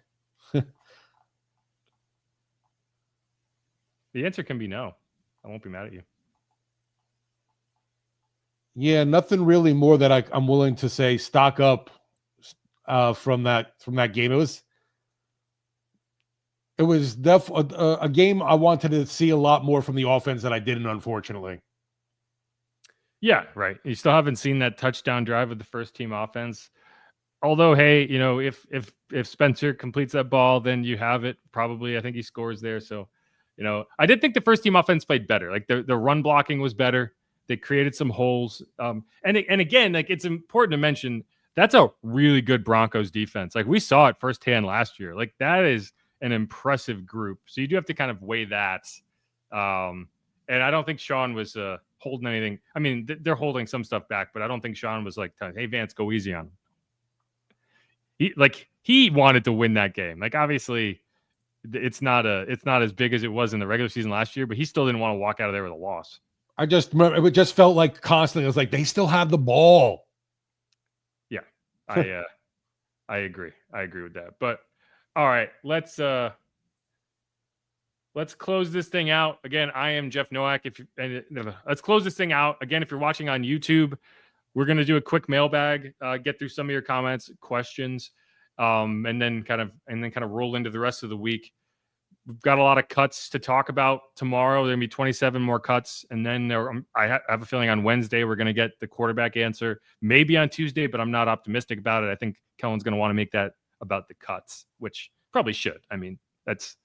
[SPEAKER 2] answer can be no. I won't be mad at you.
[SPEAKER 1] Yeah, nothing really more that I'm willing to say stock up from that game. It was definitely a game I wanted to see a lot more from the offense that I didn't, unfortunately.
[SPEAKER 2] Yeah, right. You still haven't seen that touchdown drive with the first team offense. Although, hey, if Spencer completes that ball, then you have it. Probably, I think he scores there. So, I did think the first team offense played better. Like the run blocking was better. They created some holes. And again, like it's important to mention that's a really good Broncos defense. Like we saw it firsthand last year. Like that is an impressive group. So you do have to kind of weigh that. And I don't think Sean was holding anything. I mean, they're holding some stuff back, but I don't think Sean was like, hey, Vance, go easy on him. He wanted to win that game. Like obviously it's not as big as it was in the regular season last year, but he still didn't want to walk out of there with a loss.
[SPEAKER 1] I just remember it just felt like constantly. It was like they still have the ball.
[SPEAKER 2] Yeah, I agree. I agree with that. But all right, let's close this thing out. Again, I am Jeff Nowak. Let's close this thing out. Again, if you're watching on YouTube, we're going to do a quick mailbag, get through some of your comments, questions, and then kind of roll into the rest of the week. We've got a lot of cuts to talk about tomorrow. There's going to be 27 more cuts. And then I have a feeling on Wednesday, we're going to get the quarterback answer. Maybe on Tuesday, but I'm not optimistic about it. I think Kellen's going to want to make that about the cuts, which probably should. I mean, that's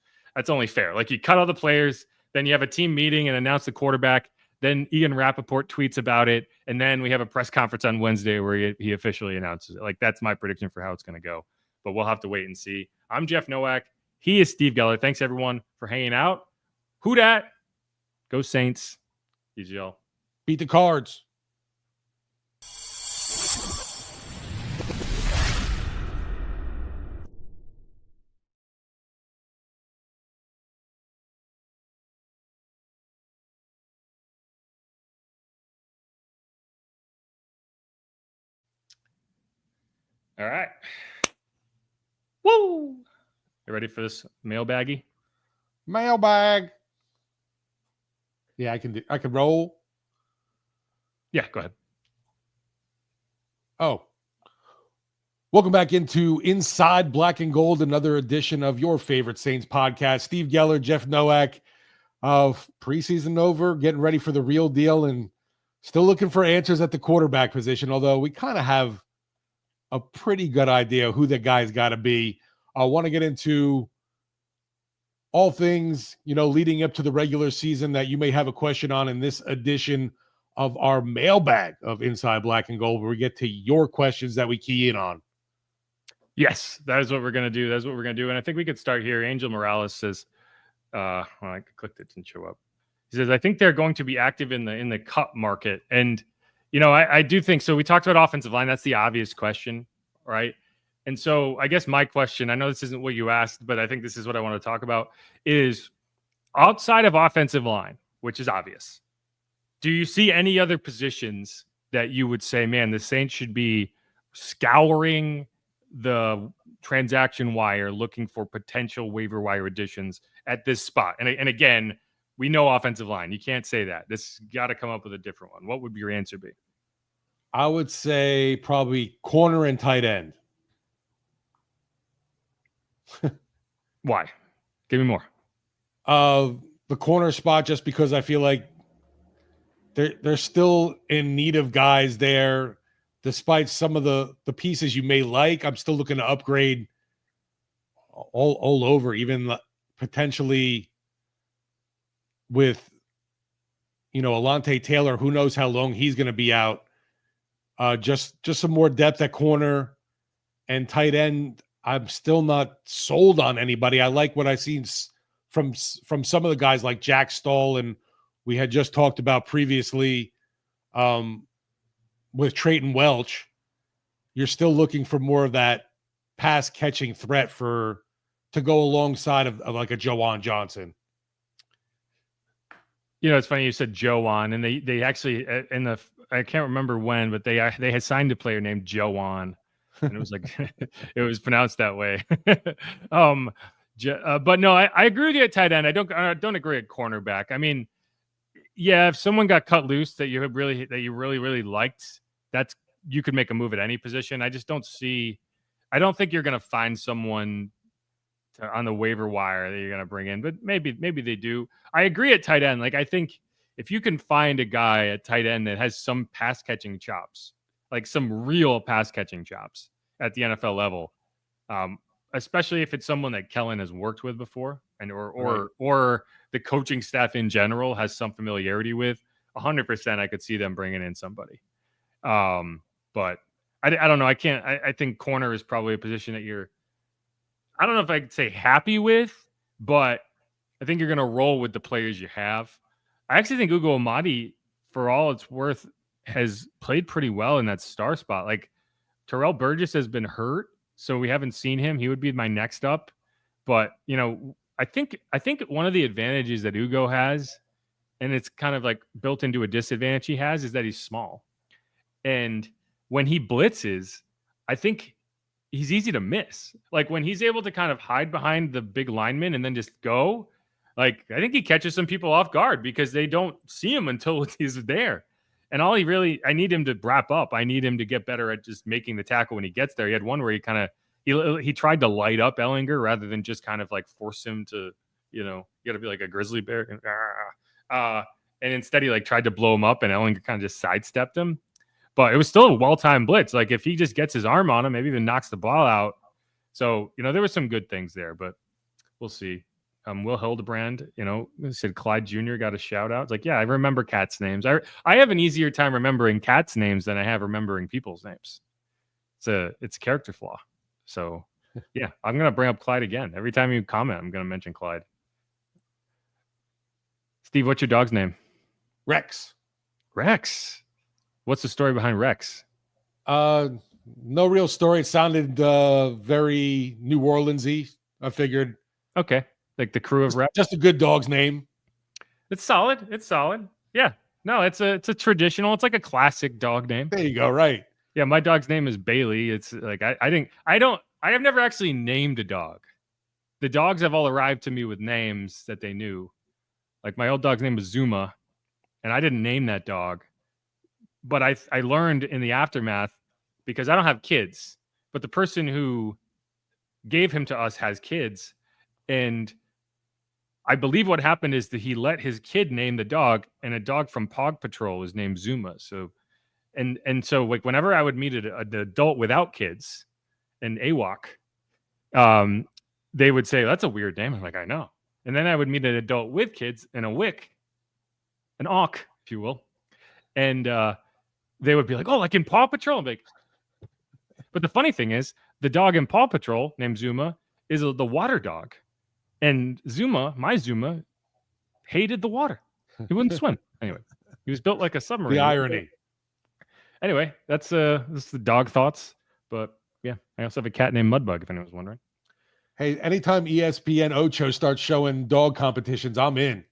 [SPEAKER 2] only fair. Like you cut all the players, then you have a team meeting and announce the quarterback. Then Ian Rappaport tweets about it. And then we have a press conference on Wednesday where he officially announces it. Like that's my prediction for how it's going to go. But we'll have to wait and see. I'm Jeff Nowak. He is Steve Geller. Thanks, everyone, for hanging out. Who dat? Go Saints. Easy, y'all.
[SPEAKER 1] Beat the Cards.
[SPEAKER 2] All right. Woo! You ready for this mailbaggy?
[SPEAKER 1] Mailbag. Yeah, I can roll.
[SPEAKER 2] Yeah, go ahead.
[SPEAKER 1] Oh. Welcome back into Inside Black and Gold, another edition of your favorite Saints podcast. Steve Geller, Jeff Nowak. Preseason over, getting ready for the real deal, and still looking for answers at the quarterback position, although we kind of have a pretty good idea who that guy's got to be. I want to get into all things, leading up to the regular season that you may have a question on in this edition of our mailbag of Inside Black and Gold, where we get to your questions that we key in on.
[SPEAKER 2] Yes, that is what we're going to do. That's what we're going to do. And I think we could start here. Angel Morales says, I clicked it, didn't show up. He says, I think they're going to be active in the cut market. And, I do think so. We talked about offensive line. That's the obvious question, right? And so I guess my question, I know this isn't what you asked, but I think this is what I want to talk about, is outside of offensive line, which is obvious, do you see any other positions that you would say, man, the Saints should be scouring the transaction wire, looking for potential waiver wire additions at this spot? And again, we know offensive line. You can't say that. This got to come up with a different one. What would your answer be?
[SPEAKER 1] I would say probably corner and tight end.
[SPEAKER 2] Why? Give me more.
[SPEAKER 1] The corner spot, just because I feel like they're still in need of guys there, despite some of the pieces you may like. I'm still looking to upgrade all over, even potentially with Alontae Taylor. Who knows how long he's going to be out? Just some more depth at corner and tight end. I'm still not sold on anybody. I like what I've seen from some of the guys like Jack Stahl, and we had just talked about previously with Trayton Welch. You're still looking for more of that pass catching threat to go alongside of like a Joanne Johnson.
[SPEAKER 2] It's funny you said Joanne, and they actually I can't remember when, but they had signed a player named Joanne. And it was like it was pronounced that way. But no, I agree with you at tight end. I don't agree at cornerback. I mean, yeah, if someone got cut loose that you really liked, you could make a move at any position. I just don't think you're going to find someone on the waiver wire that you're going to bring in, but maybe they do. I agree at tight end. Like I think if you can find a guy at tight end that has some pass catching chops, like some real pass catching chops at the NFL level, especially if it's someone that Kellen has worked with before, and or the coaching staff in general has some familiarity with, 100% I could see them bringing in somebody. But I don't know. I can't. I think corner is probably a position that you're. I don't know if I could say happy with, but I think you're going to roll with the players you have. I actually think Ugo Amadi, for all it's worth, has played pretty well in that star spot. Like Terrell Burgess has been hurt, so we haven't seen him. He would be my next up. But, I think one of the advantages that Ugo has, and it's kind of like built into a disadvantage he has, is that he's small. And when he blitzes, I think he's easy to miss. Like when he's able to kind of hide behind the big lineman and then just go, like I think he catches some people off guard because they don't see him until he's there. And I need him to wrap up. I need him to get better at just making the tackle when he gets there. He had one where he kind of, he tried to light up Ellinger rather than just kind of like force him to, you got to be like a grizzly bear. And instead he like tried to blow him up and Ellinger kind of just sidestepped him. But it was still a well-timed blitz. Like if he just gets his arm on him, maybe even knocks the ball out. So, there were some good things there, but we'll see. Will Hildebrand, said Clyde Jr. got a shout out. It's like, yeah, I remember cats' names. I have an easier time remembering cats' names than I have remembering people's names. It's a character flaw. So, yeah, I'm going to bring up Clyde again. Every time you comment, I'm going to mention Clyde. Steve, what's your dog's name?
[SPEAKER 1] Rex.
[SPEAKER 2] Rex. What's the story behind Rex?
[SPEAKER 1] No real story. It sounded very New Orleans-y. I figured.
[SPEAKER 2] Okay. Like the crew of Rex.
[SPEAKER 1] Just a good dog's name. It's solid.
[SPEAKER 2] Yeah. No, it's a traditional. It's like a classic dog name.
[SPEAKER 1] There you go. Right.
[SPEAKER 2] Yeah. My dog's name is Bailey. It's like, I have never actually named a dog. The dogs have all arrived to me with names that they knew. Like my old dog's name was Zuma and I didn't name that dog. But I learned in the aftermath, because I don't have kids, but the person who gave him to us has kids. And I believe what happened is that he let his kid name the dog, and a dog from Pog Patrol was named Zuma. So, and so like whenever I would meet an adult without kids, an AWOC, they would say, that's a weird name. I'm like, I know. And then I would meet an adult with kids and an AWK, if you will. And, they would be like, oh, like in Paw Patrol. I'm like, but the funny thing is, the dog in Paw Patrol named Zuma is the water dog. And Zuma, my Zuma, hated the water. He wouldn't swim. Anyway, he was built like a submarine.
[SPEAKER 1] The irony.
[SPEAKER 2] Anyway, that's the dog thoughts. But yeah, I also have a cat named Mudbug, if anyone's wondering.
[SPEAKER 1] Hey, anytime ESPN Ocho starts showing dog competitions, I'm in.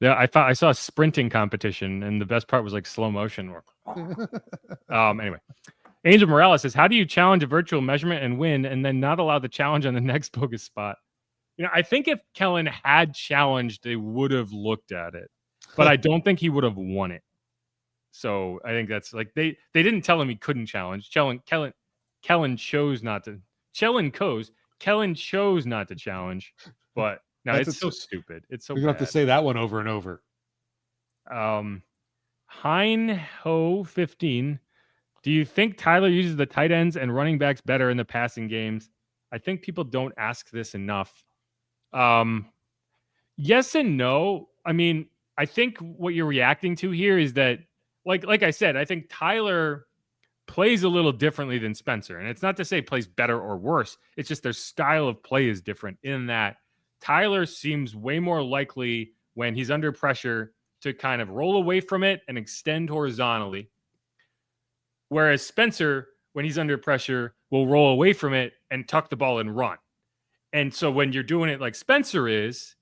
[SPEAKER 2] Yeah, I saw a sprinting competition, and the best part was like slow motion. Anyway, Angel Morales says, how do you challenge a virtual measurement and win and then not allow the challenge on the next bogus spot? I think if Kellen had challenged, they would have looked at it, but I don't think he would have won it. So I think that's like, they didn't tell him he couldn't challenge. Kellen chose not to. Kellen chose not to challenge, but no, it's so stupid. It's so
[SPEAKER 1] You're going to have to say that one over and over.
[SPEAKER 2] Hein-Ho 15. Do you think Tyler uses the tight ends and running backs better in the passing games? I think people don't ask this enough. Yes and no. I mean, I think what you're reacting to here is that, like I said, I think Tyler plays a little differently than Spencer. And it's not to say plays better or worse. It's just their style of play is different in that Tyler seems way more likely when he's under pressure to kind of roll away from it and extend horizontally. Whereas Spencer, when he's under pressure, will roll away from it and tuck the ball and run. And so when you're doing it like Spencer is,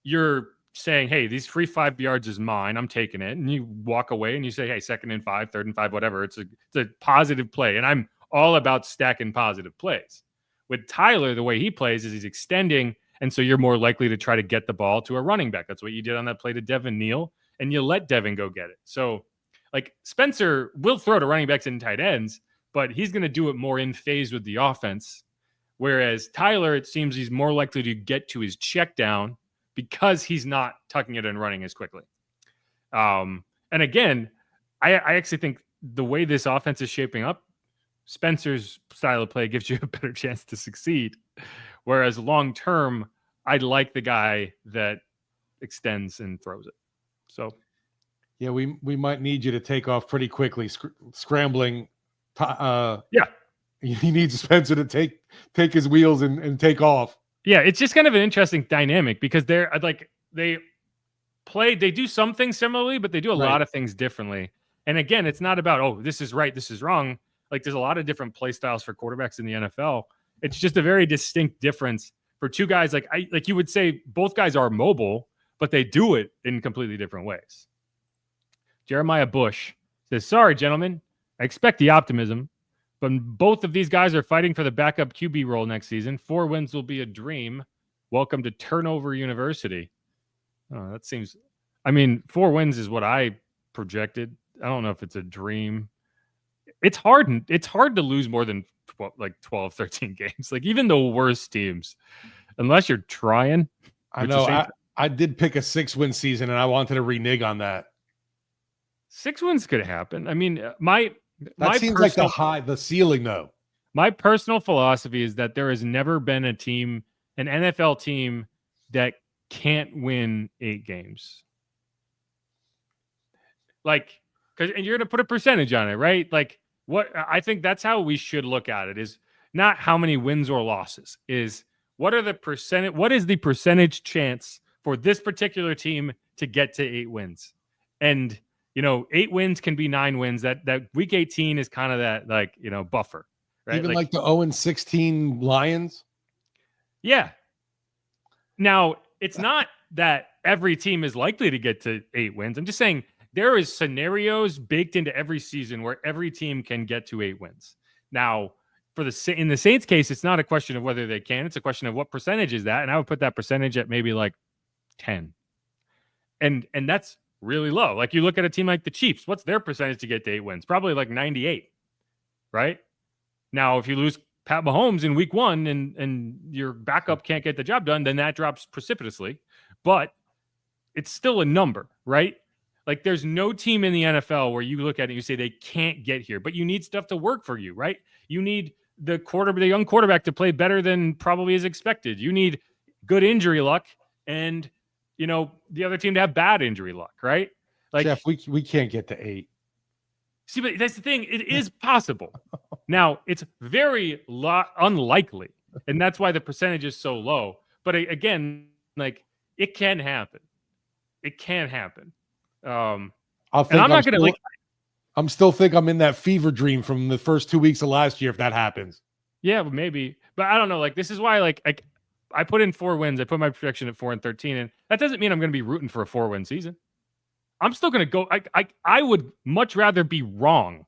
[SPEAKER 2] you're saying, hey, these free 5 yards is mine. I'm taking it. And you walk away and you say, hey, 2nd and 5, 3rd and 5, whatever. It's a positive play. And I'm all about stacking positive plays. With Tyler, the way he plays is he's extending. And so you're more likely to try to get the ball to a running back. That's what you did on that play to Devin Neal. And you let Devin go get it. So like Spencer will throw to running backs and tight ends, but he's going to do it more in phase with the offense. Whereas Tyler, it seems he's more likely to get to his check down because he's not tucking it and running as quickly. And again, I actually think the way this offense is shaping up, Spencer's style of play gives you a better chance to succeed. Whereas long-term, I'd like the guy that extends and throws it. So,
[SPEAKER 1] yeah, we might need you to take off pretty quickly, scrambling
[SPEAKER 2] Yeah.
[SPEAKER 1] He needs Spencer to take his wheels and take off.
[SPEAKER 2] Yeah, it's just kind of an interesting dynamic because they do some things similarly, but they do a lot of things differently. And again, it's not about, oh, this is right, this is wrong. Like there's a lot of different play styles for quarterbacks in the NFL. It's just a very distinct difference for two guys. Like you would say both guys are mobile, but they do it in completely different ways. Jeremiah Bush says, sorry, gentlemen, I expect the optimism, but both of these guys are fighting for the backup QB role next season. 4 wins will be a dream. Welcome to Turnover University. Oh, that seems, 4 wins is what I projected. I don't know if it's a dream. It's hard to lose more than 12, 13 games. Like even the worst teams, unless you're trying.
[SPEAKER 1] I know. I did pick a 6-win season, and I wanted to renege on that.
[SPEAKER 2] 6 wins could happen.
[SPEAKER 1] That seems like the ceiling, though.
[SPEAKER 2] My personal philosophy is that there has never been an NFL team that can't win 8 games. Like, and you're going to put a percentage on it, right? Like, what I think that's how we should look at it is not how many wins or losses, is what is the percentage chance for this particular team to get to 8 wins? And 8 wins can be 9 wins. That week 18 is kind of that buffer, right?
[SPEAKER 1] Even like the 0-16 Lions.
[SPEAKER 2] Yeah. Now it's not that every team is likely to get to 8 wins. I'm just saying there is scenarios baked into every season where every team can get to 8 wins. Now, in the Saints case, it's not a question of whether they can. It's a question of what percentage is that, and I would put that percentage at maybe like 10. And that's really low. Like you look at a team like the Chiefs, what's their percentage to get to 8 wins? Probably like 98, right? Now, if you lose Pat Mahomes in week 1 and your backup can't get the job done, then that drops precipitously. But it's still a number, right? Like there's no team in the NFL where you look at it and you say they can't get here, but you need stuff to work for you, right? You need the young quarterback to play better than probably is expected. You need good injury luck and the other team to have bad injury luck, right? Like
[SPEAKER 1] Jeff, we can't get to 8.
[SPEAKER 2] See, but that's the thing. It is possible. Now, it's very unlikely, and that's why the percentage is so low. But again, like it can happen. It can happen. I'm
[SPEAKER 1] still think I'm in that fever dream from the first 2 weeks of last year if that happens.
[SPEAKER 2] Yeah, maybe. But I don't know. Like this is why I put in 4 wins. I put my projection at 4-13, and that doesn't mean I'm going to be rooting for a 4-win season. I'm still going to go. I would much rather be wrong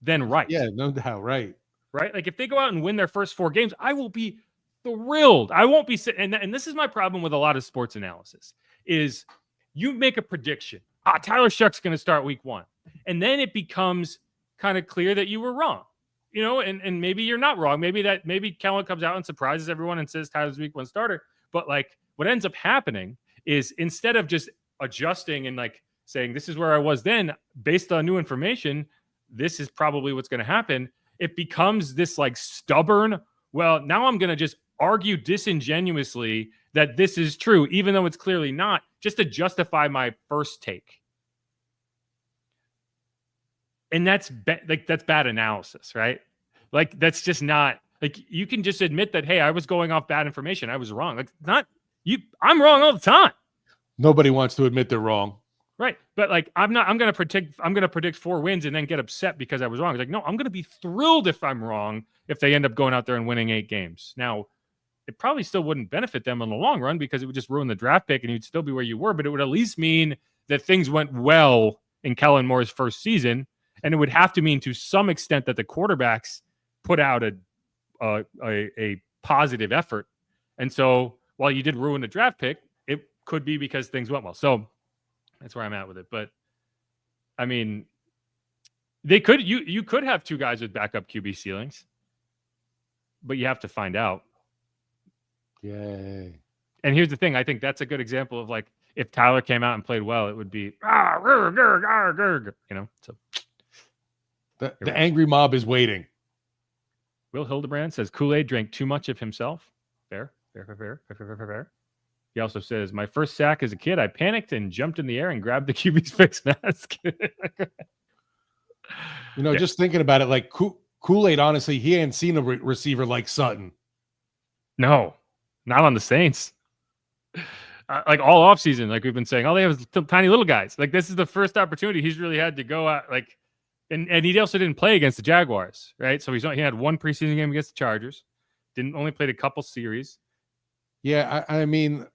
[SPEAKER 2] than right.
[SPEAKER 1] Yeah, no doubt. Right.
[SPEAKER 2] Right. Like if they go out and win their first 4 games, I will be thrilled. I won't be sitting. And this is my problem with a lot of sports analysis is you make a prediction. Tyler Shough's going to start week 1. And then it becomes kind of clear that you were wrong. And maybe you're not wrong. Maybe Kellen comes out and surprises everyone and says Tyler's week 1 starter. But like what ends up happening is instead of just adjusting and like saying this is where I was then based on new information, this is probably what's going to happen. It becomes this like stubborn, well, now I'm going to just argue disingenuously that this is true, even though it's clearly not, just to justify my first take. And that's bad analysis, right? Like that's just not like you can just admit that, hey, I was going off bad information. I was wrong. Like not you. I'm wrong all the time.
[SPEAKER 1] Nobody wants to admit they're wrong.
[SPEAKER 2] Right. But like I'm going to predict 4 wins and then get upset because I was wrong. It's like, no, I'm going to be thrilled if I'm wrong if they end up going out there and winning 8 games. Now, it probably still wouldn't benefit them in the long run because it would just ruin the draft pick and you'd still be where you were, but it would at least mean that things went well in Kellen Moore's first season. And it would have to mean to some extent that the quarterbacks put out a positive effort. And so while you did ruin the draft pick, it could be because things went well. So that's where I'm at with it. But I mean, you could have 2 guys with backup QB ceilings, but you have to find out.
[SPEAKER 1] Yay.
[SPEAKER 2] And here's the thing. I think that's a good example of like, if Tyler came out and played well, it would be, so.
[SPEAKER 1] The angry mob is waiting.
[SPEAKER 2] Will Hildebrand says Kool-Aid drank too much of himself. Fair. He also says, my first sack as a kid, I panicked and jumped in the air and grabbed the QB's face mask.
[SPEAKER 1] Just thinking about it, like Kool-Aid, honestly, he ain't seen a receiver like Sutton.
[SPEAKER 2] No, not on the Saints. Like all offseason, like we've been saying, all they have is tiny little guys. Like this is the first opportunity he's really had to go out. Like, and he also didn't play against the Jaguars, right? So he had one preseason game against the Chargers. Only played a couple series.
[SPEAKER 1] Yeah, I mean,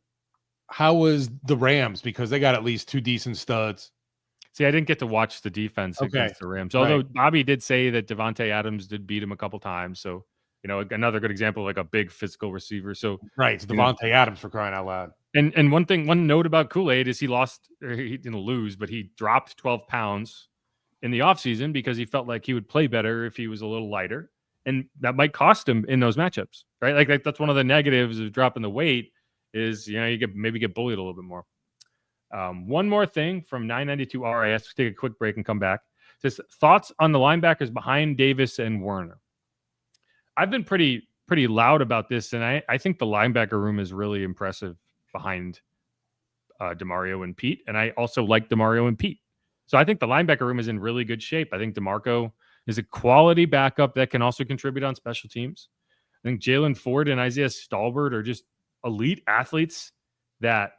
[SPEAKER 1] how was the Rams? Because they got at least 2 decent studs.
[SPEAKER 2] See, I didn't get to watch the defense against the Rams. Although Bobby did say that Devontae Adams did beat him a couple times. So, another good example of like a big physical receiver. So
[SPEAKER 1] it's Devontae Adams, for crying out loud.
[SPEAKER 2] And one note about Kool-Aid is he didn't lose, but he dropped 12 pounds in the offseason because he felt like he would play better if he was a little lighter. And that might cost him in those matchups, right? Like that's one of the negatives of dropping the weight is, you get bullied a little bit more. One more thing from 992 RIS. Let's take a quick break and come back. It says, thoughts on the linebackers behind Davis and Werner. I've been pretty loud about this, and I think the linebacker room is really impressive behind DeMario and Pete, and I also like DeMario and Pete. So I think the linebacker room is in really good shape. I think DeMarco is a quality backup that can also contribute on special teams. I think Jalen Ford and Isaiah Stallbert are just elite athletes that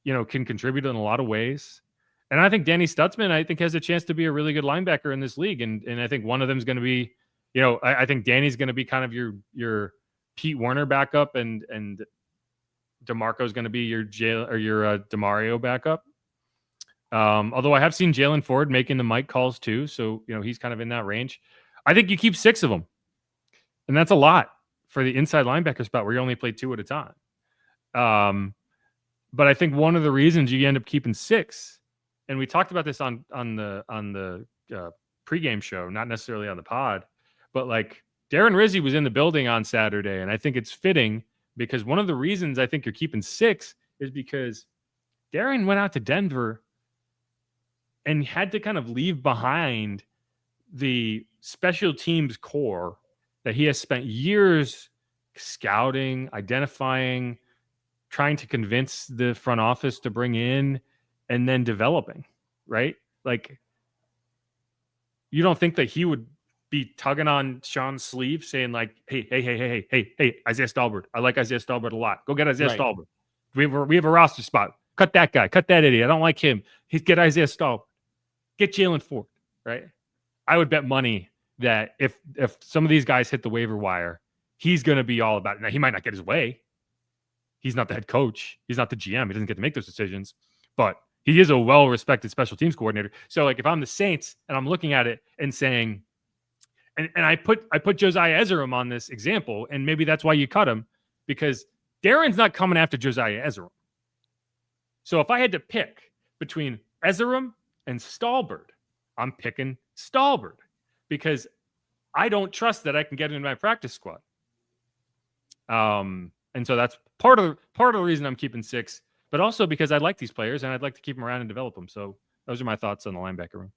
[SPEAKER 2] can contribute in a lot of ways. And I think Danny Stutzman, has a chance to be a really good linebacker in this league. And I think one of them is going to be, I think Danny's going to be kind of your Pete Werner backup, and DeMarco is going to be your DeMario backup. Although I have seen Jalen Ford making the mic calls too, so he's kind of in that range. I think you keep 6 of them, and that's a lot for the inside linebacker spot where you only play 2 at a time. But I think one of the reasons you end up keeping 6, and we talked about this on the pregame show, not necessarily on the pod, but like Darren Rizzi was in the building on Saturday, and I think it's fitting because one of the reasons I think you're keeping 6 is because Darren went out to Denver and had to kind of leave behind the special teams core that he has spent years scouting, identifying, trying to convince the front office to bring in, and then developing, right? Like, you don't think that he would be tugging on Sean's sleeve saying like, hey, Isaiah Stallbert. I like Isaiah Stallbert a lot. Go get Isaiah Stallbert. We have a roster spot. Cut that guy. Cut that idiot. I don't like him. Get Isaiah Stallbert. Get Jalen Ford, right? I would bet money that if some of these guys hit the waiver wire, he's going to be all about it. Now, he might not get his way. He's not the head coach. He's not the GM. He doesn't get to make those decisions. But he is a well-respected special teams coordinator. So, like, if I'm the Saints and I'm looking at it and saying, and I put Josiah Ezerim on this example, and maybe that's why you cut him, because Darren's not coming after Josiah Ezerim. So if I had to pick between Ezerim and Stallbert, I'm picking Stallbert because I don't trust that I can get into my practice squad. And so that's part of the reason I'm keeping 6, but also because I like these players and I'd like to keep them around and develop them. So those are my thoughts on the linebacker room.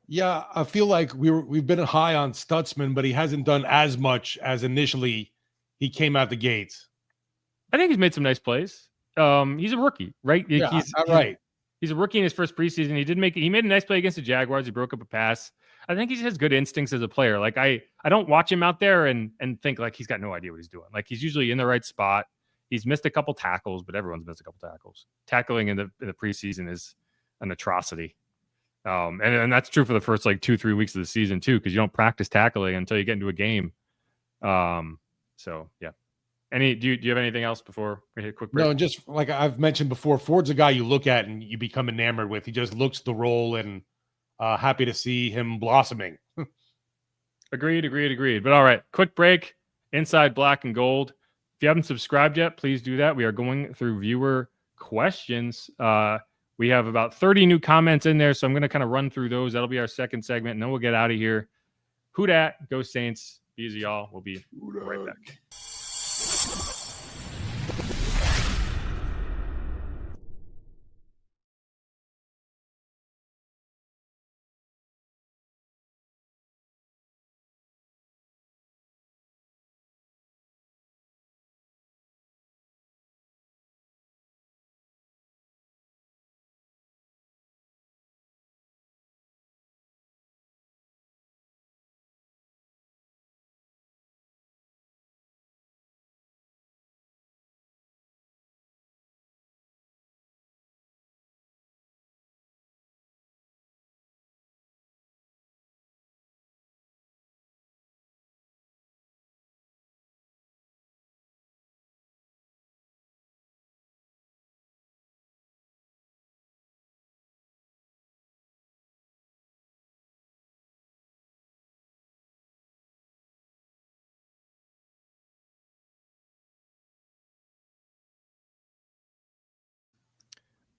[SPEAKER 1] Yeah, I feel like we've been high on Stutzman, but he hasn't done as much as initially he came out the gates.
[SPEAKER 2] I think he's made some nice plays. He's a rookie, right?
[SPEAKER 1] Yeah, right.
[SPEAKER 2] He's a rookie in his first preseason. He made a nice play against the Jaguars. He broke up a pass. I think he has good instincts as a player. Like I don't watch him out there and think like he's got no idea what he's doing. Like he's usually in the right spot. He's missed a couple tackles, but everyone's missed a couple tackles. Tackling in the preseason is an atrocity. And that's true for the first like 2-3 weeks of the season too, because you don't practice tackling until you get into a game. So yeah. Do you have anything else before we hit a quick break?
[SPEAKER 1] No, just like I've mentioned before, Ford's a guy you look at and you become enamored with. He just looks the role, and happy to see him blossoming.
[SPEAKER 2] Agreed. But all right, quick break. Inside Black and Gold. If you haven't subscribed yet, please do that. We are going through viewer questions. We have about 30 new comments in there, so I'm going to kind of run through those. That'll be our second segment, and then we'll get out of here. Who dat? Go Saints. Be easy, y'all. We'll be right back.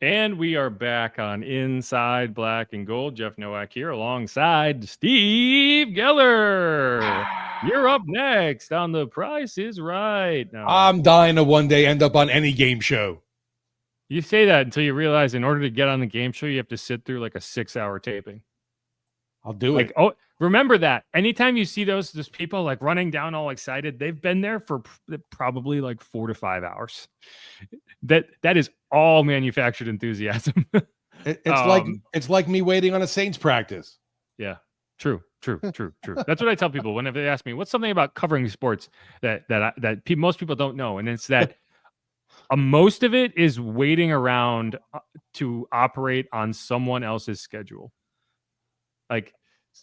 [SPEAKER 2] And we are back on Inside Black and Gold. Jeff Nowak here alongside Steve Geller. You're up next on The Price is Right. Now,
[SPEAKER 1] I'm dying to one day end up on any game show.
[SPEAKER 2] you say that until you realize in order to get on the game show, you have to sit through like a 6-hour taping.
[SPEAKER 1] I'll do
[SPEAKER 2] Like,
[SPEAKER 1] it.
[SPEAKER 2] oh, remember that. Anytime you see those people like running down all excited, they've been there for probably like 4 to 5 hours. That is all manufactured enthusiasm.
[SPEAKER 1] It's like me waiting on a Saints practice.
[SPEAKER 2] Yeah, true. That's what I tell people whenever they ask me, what's something about covering sports that most people don't know? And it's that most of it is waiting around to operate on someone else's schedule. Like,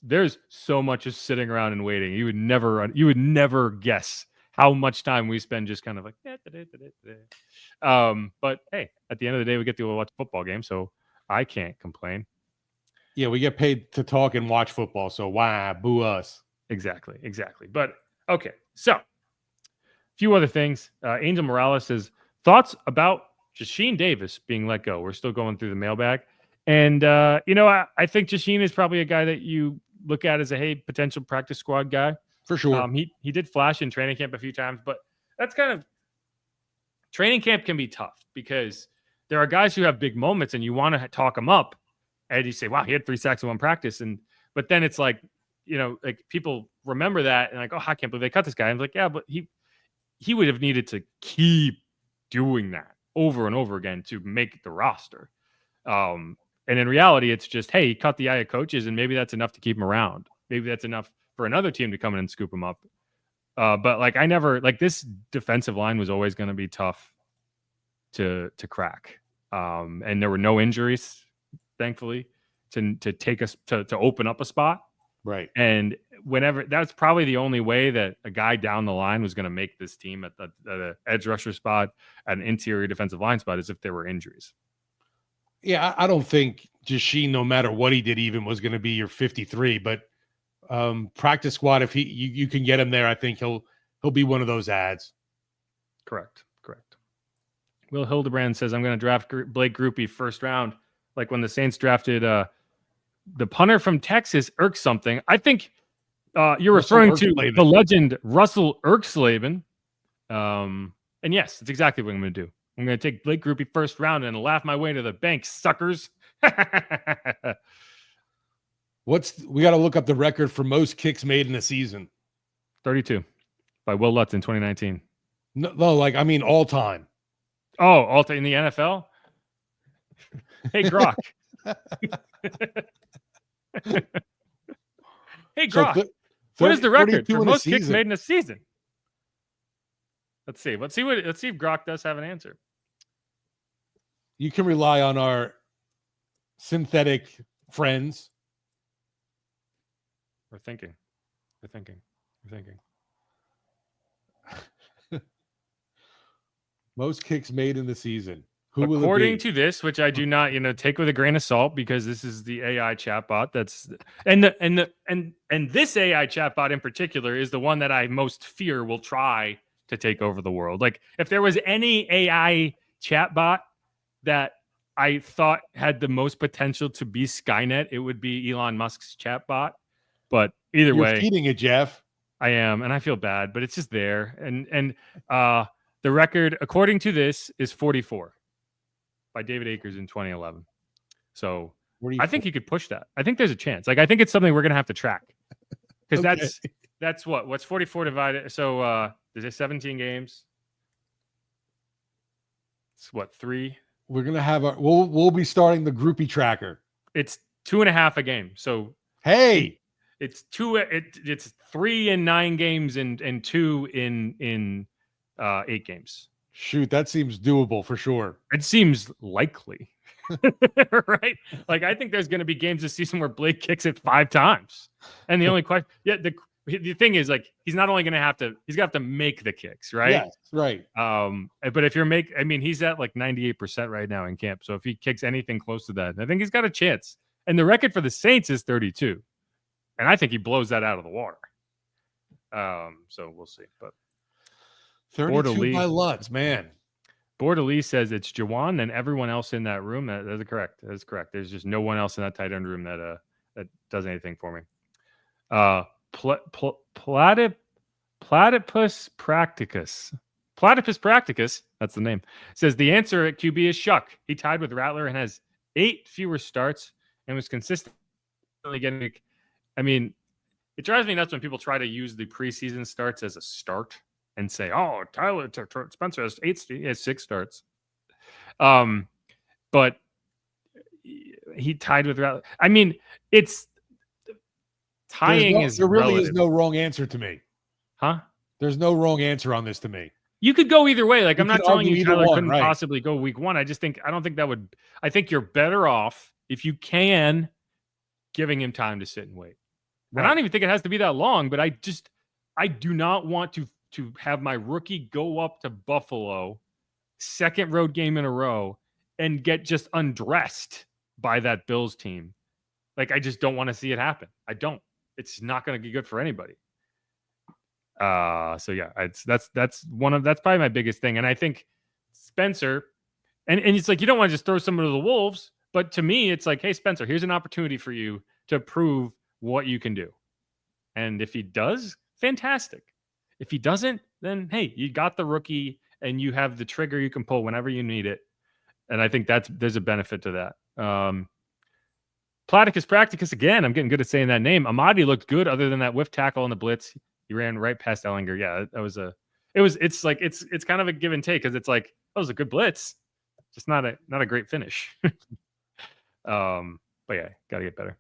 [SPEAKER 2] there's so much just sitting around and waiting. You would never guess how much time we spend just kind of like, but hey, at the end of the day, we get to watch a football game, so I can't complain.
[SPEAKER 1] Yeah, we get paid to talk and watch football, so why boo us?
[SPEAKER 2] Exactly. But okay, so a few other things. Angel Morales says thoughts about Jasheen Davis being let go. We're still going through the mailbag. And, I think Jasheen is probably a guy that you look at as a, potential practice squad guy.
[SPEAKER 1] For sure.
[SPEAKER 2] He did flash in training camp a few times, but that's kind of – training camp can be tough because there are guys who have big moments and you want to talk them up. And you say, wow, he had 3 sacks in one practice. But then it's like, like people remember that and like, oh, I can't believe they cut this guy. I'm like, yeah, but he would have needed to keep doing that over and over again to make the roster. And in reality, it's just, hey, he caught the eye of coaches, and maybe that's enough to keep him around. Maybe that's enough for another team to come in and scoop him up. But like, this defensive line was always going to be tough to crack. And there were no injuries, thankfully, to take us to open up a spot.
[SPEAKER 1] Right.
[SPEAKER 2] And that's probably the only way that a guy down the line was going to make this team at the edge rusher spot, at an interior defensive line spot, is if there were injuries.
[SPEAKER 1] Yeah, I don't think Jasheen, no matter what he did, even was going to be your 53. But practice squad, if you can get him there, I think he'll be one of those ads.
[SPEAKER 2] Correct. Will Hildebrand says, I'm going to draft Blake Grupe first round, like when the Saints drafted the punter from Texas, something. I think you're referring to the legend Russell Erxleben. And yes, that's exactly what I'm going to do. I'm going to take Blake Grupe first round and laugh my way to the bank, suckers.
[SPEAKER 1] We got to look up the record for most kicks made in a season.
[SPEAKER 2] 32 by Will Lutz in 2019.
[SPEAKER 1] No, all time.
[SPEAKER 2] Oh, all time in the NFL? Hey, Grok. Hey, Grok. What is the record for most kicks made in a season? Let's see if Grok does have an answer.
[SPEAKER 1] You can rely on our synthetic friends.
[SPEAKER 2] We're thinking.
[SPEAKER 1] Most kicks made in the season.
[SPEAKER 2] According to this, which I do not, take with a grain of salt, because this is the AI chatbot. And this AI chatbot in particular is the one that I most fear will try to take over the world. Like, if there was any AI chatbot that I thought had the most potential to be Skynet, it would be Elon Musk's chatbot. But either way,
[SPEAKER 1] you're feeding it, Jeff.
[SPEAKER 2] I am, and I feel bad, but it's just there. And the record, according to this, is 44 by David Akers in 2011. So I think he could push that. I think there's a chance. Like, I think it's something we're going to have to track, because that's what's 44 divided. So there's a 17 games. It's what, 3?
[SPEAKER 1] We're going to have we'll be starting the groupie tracker.
[SPEAKER 2] It's 2.5 a game. So,
[SPEAKER 1] hey,
[SPEAKER 2] it's 3 in 9 games and 2 in 8 games.
[SPEAKER 1] Shoot, that seems doable for sure.
[SPEAKER 2] It seems likely, right? Like, I think there's going to be games this season where Blake kicks it 5 times. And the only question, the thing is, like, he's not only going to have to, he's got to make the kicks, right?
[SPEAKER 1] Yes, right.
[SPEAKER 2] But if he's at like 98% right now in camp. So if he kicks anything close to that, I think he's got a chance. And the record for the Saints is 32. And I think he blows that out of the water. So we'll see. But
[SPEAKER 1] 32 by Lutz, man.
[SPEAKER 2] Bordelais says it's Jawan and everyone else in that room. That's correct. That's correct. There's just no one else in that tight end room that does anything for me. Platypus practicus. Platypus practicus, that's the name, says the answer at QB is Shough. He tied with Rattler and has 8 fewer starts and was consistently getting. I mean, it drives me nuts when people try to use the preseason starts as a start and say, "Oh, Tyler Spencer has 6 starts." But he tied with Rattler. I mean, it's tying
[SPEAKER 1] there really
[SPEAKER 2] relative.
[SPEAKER 1] is no wrong answer to me.
[SPEAKER 2] Huh?
[SPEAKER 1] There's no wrong answer on this to me.
[SPEAKER 2] You could go either way. Like, I'm not telling you Tyler couldn't
[SPEAKER 1] right.
[SPEAKER 2] possibly go week 1. I don't think that would. I think you're better off if you can giving him time to sit and wait. Right. And I don't even think it has to be that long, but I do not want to have my rookie go up to Buffalo, second road game in a row, and get just undressed by that Bills team. Like, I just don't want to see it happen. I don't. It's not going to be good for anybody. So yeah, that's probably my biggest thing. And I think Spencer, and it's like, you don't want to just throw someone to the wolves, but to me, it's like, hey, Spencer, here's an opportunity for you to prove what you can do. And if he does, fantastic. If he doesn't, then hey, you got the rookie and you have the trigger you can pull whenever you need it. And I think there's a benefit to that. Platypus practicus again. I'm getting good at saying that name. Amadi looked good other than that whiff tackle on the blitz. He ran right past Ellinger. Yeah, it's kind of a give and take, because it's like, that was a good blitz, just not a great finish. But yeah, gotta get better.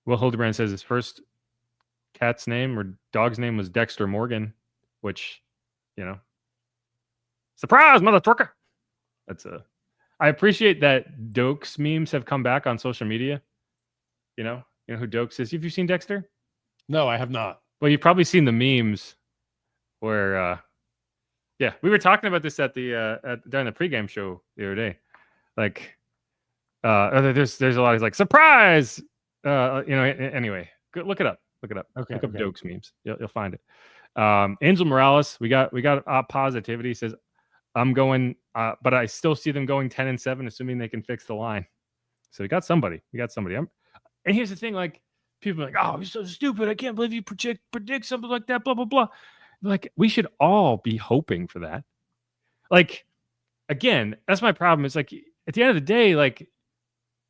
[SPEAKER 2] Will Hildebrand says his first cat's name or dog's name was Dexter Morgan, which, surprise, mother trucker. I appreciate that Dokes memes have come back on social media. You know who Dokes is? Have you seen Dexter?
[SPEAKER 1] No, I have not.
[SPEAKER 2] Well, you've probably seen the memes where, we were talking about this during the pregame show the other day. Like, there's a lot of like, surprise, anyway, look it up. Okay. Look up Dokes memes. You'll find it. Angel Morales, we got positivity, says, I'm going, but I still see them going 10-7, assuming they can fix the line. So we got somebody. And here's the thing, like, people are like, oh, you're so stupid. I can't believe you predict something like that, blah, blah, blah. Like, we should all be hoping for that. Like, again, that's my problem. It's like, at the end of the day, like,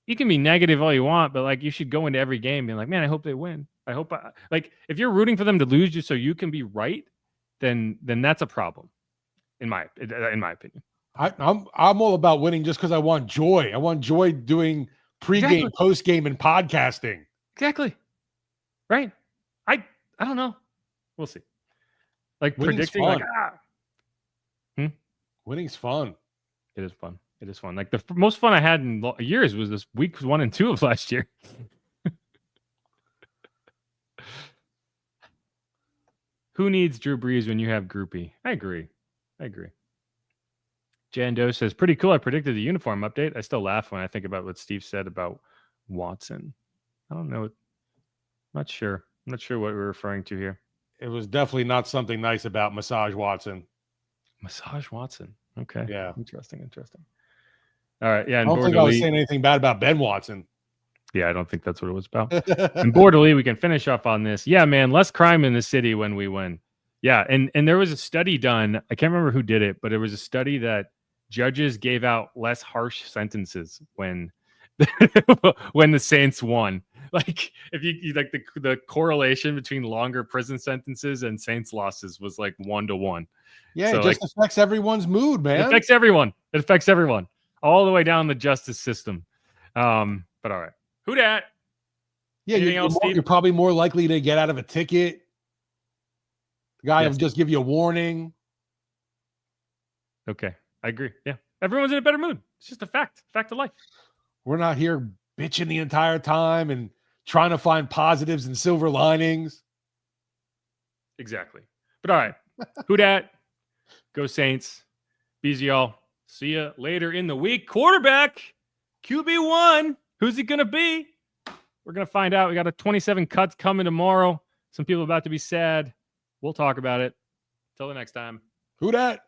[SPEAKER 2] you can be negative all you want, but like, you should go into every game being like, man, I hope they win. Like, if you're rooting for them to lose just so you can be right, then that's a problem, in my opinion.
[SPEAKER 1] I'm all about winning just because I want joy. I want joy doing pregame, postgame, and podcasting.
[SPEAKER 2] Exactly. Right. I don't know. We'll see. Like, winning's predicting,
[SPEAKER 1] fun. Winning's fun.
[SPEAKER 2] It is fun. Like, the most fun I had in years was this week 1 and 2 of last year. Who needs Drew Brees when you have Groupie? I agree. Jan Doe says, pretty cool. I predicted the uniform update. I still laugh when I think about what Steve said about Watson. I don't know. I'm not sure what we're referring to here.
[SPEAKER 1] It was definitely not something nice about Massage Watson.
[SPEAKER 2] Massage Watson. Okay.
[SPEAKER 1] Yeah.
[SPEAKER 2] Interesting. All right. Yeah.
[SPEAKER 1] I don't think I was saying anything bad about Ben Watson.
[SPEAKER 2] Yeah, I don't think that's what it was about. And Bordelais, we can finish up on this. Yeah, man, less crime in the city when we win. Yeah, and there was a study done. I can't remember who did it, but it was a study that judges gave out less harsh sentences when when the Saints won. Like, if you like, the correlation between longer prison sentences and Saints losses was like 1-to-1.
[SPEAKER 1] Yeah, so it just affects everyone's mood, man.
[SPEAKER 2] It affects everyone all the way down the justice system. But all right. Who dat?
[SPEAKER 1] Yeah, you're probably more likely to get out of a ticket. The guy will just give you a warning.
[SPEAKER 2] Okay, I agree. Yeah, everyone's in a better mood. It's just a fact of life.
[SPEAKER 1] We're not here bitching the entire time and trying to find positives and silver linings.
[SPEAKER 2] Exactly. But all right, who dat? Go Saints. Bees y'all. See you later in the week. Quarterback, QB1. Who's he going to be? We're going to find out. We got a 27 cuts coming tomorrow. Some people about to be sad. We'll talk about it. Till the next time.
[SPEAKER 1] Who dat?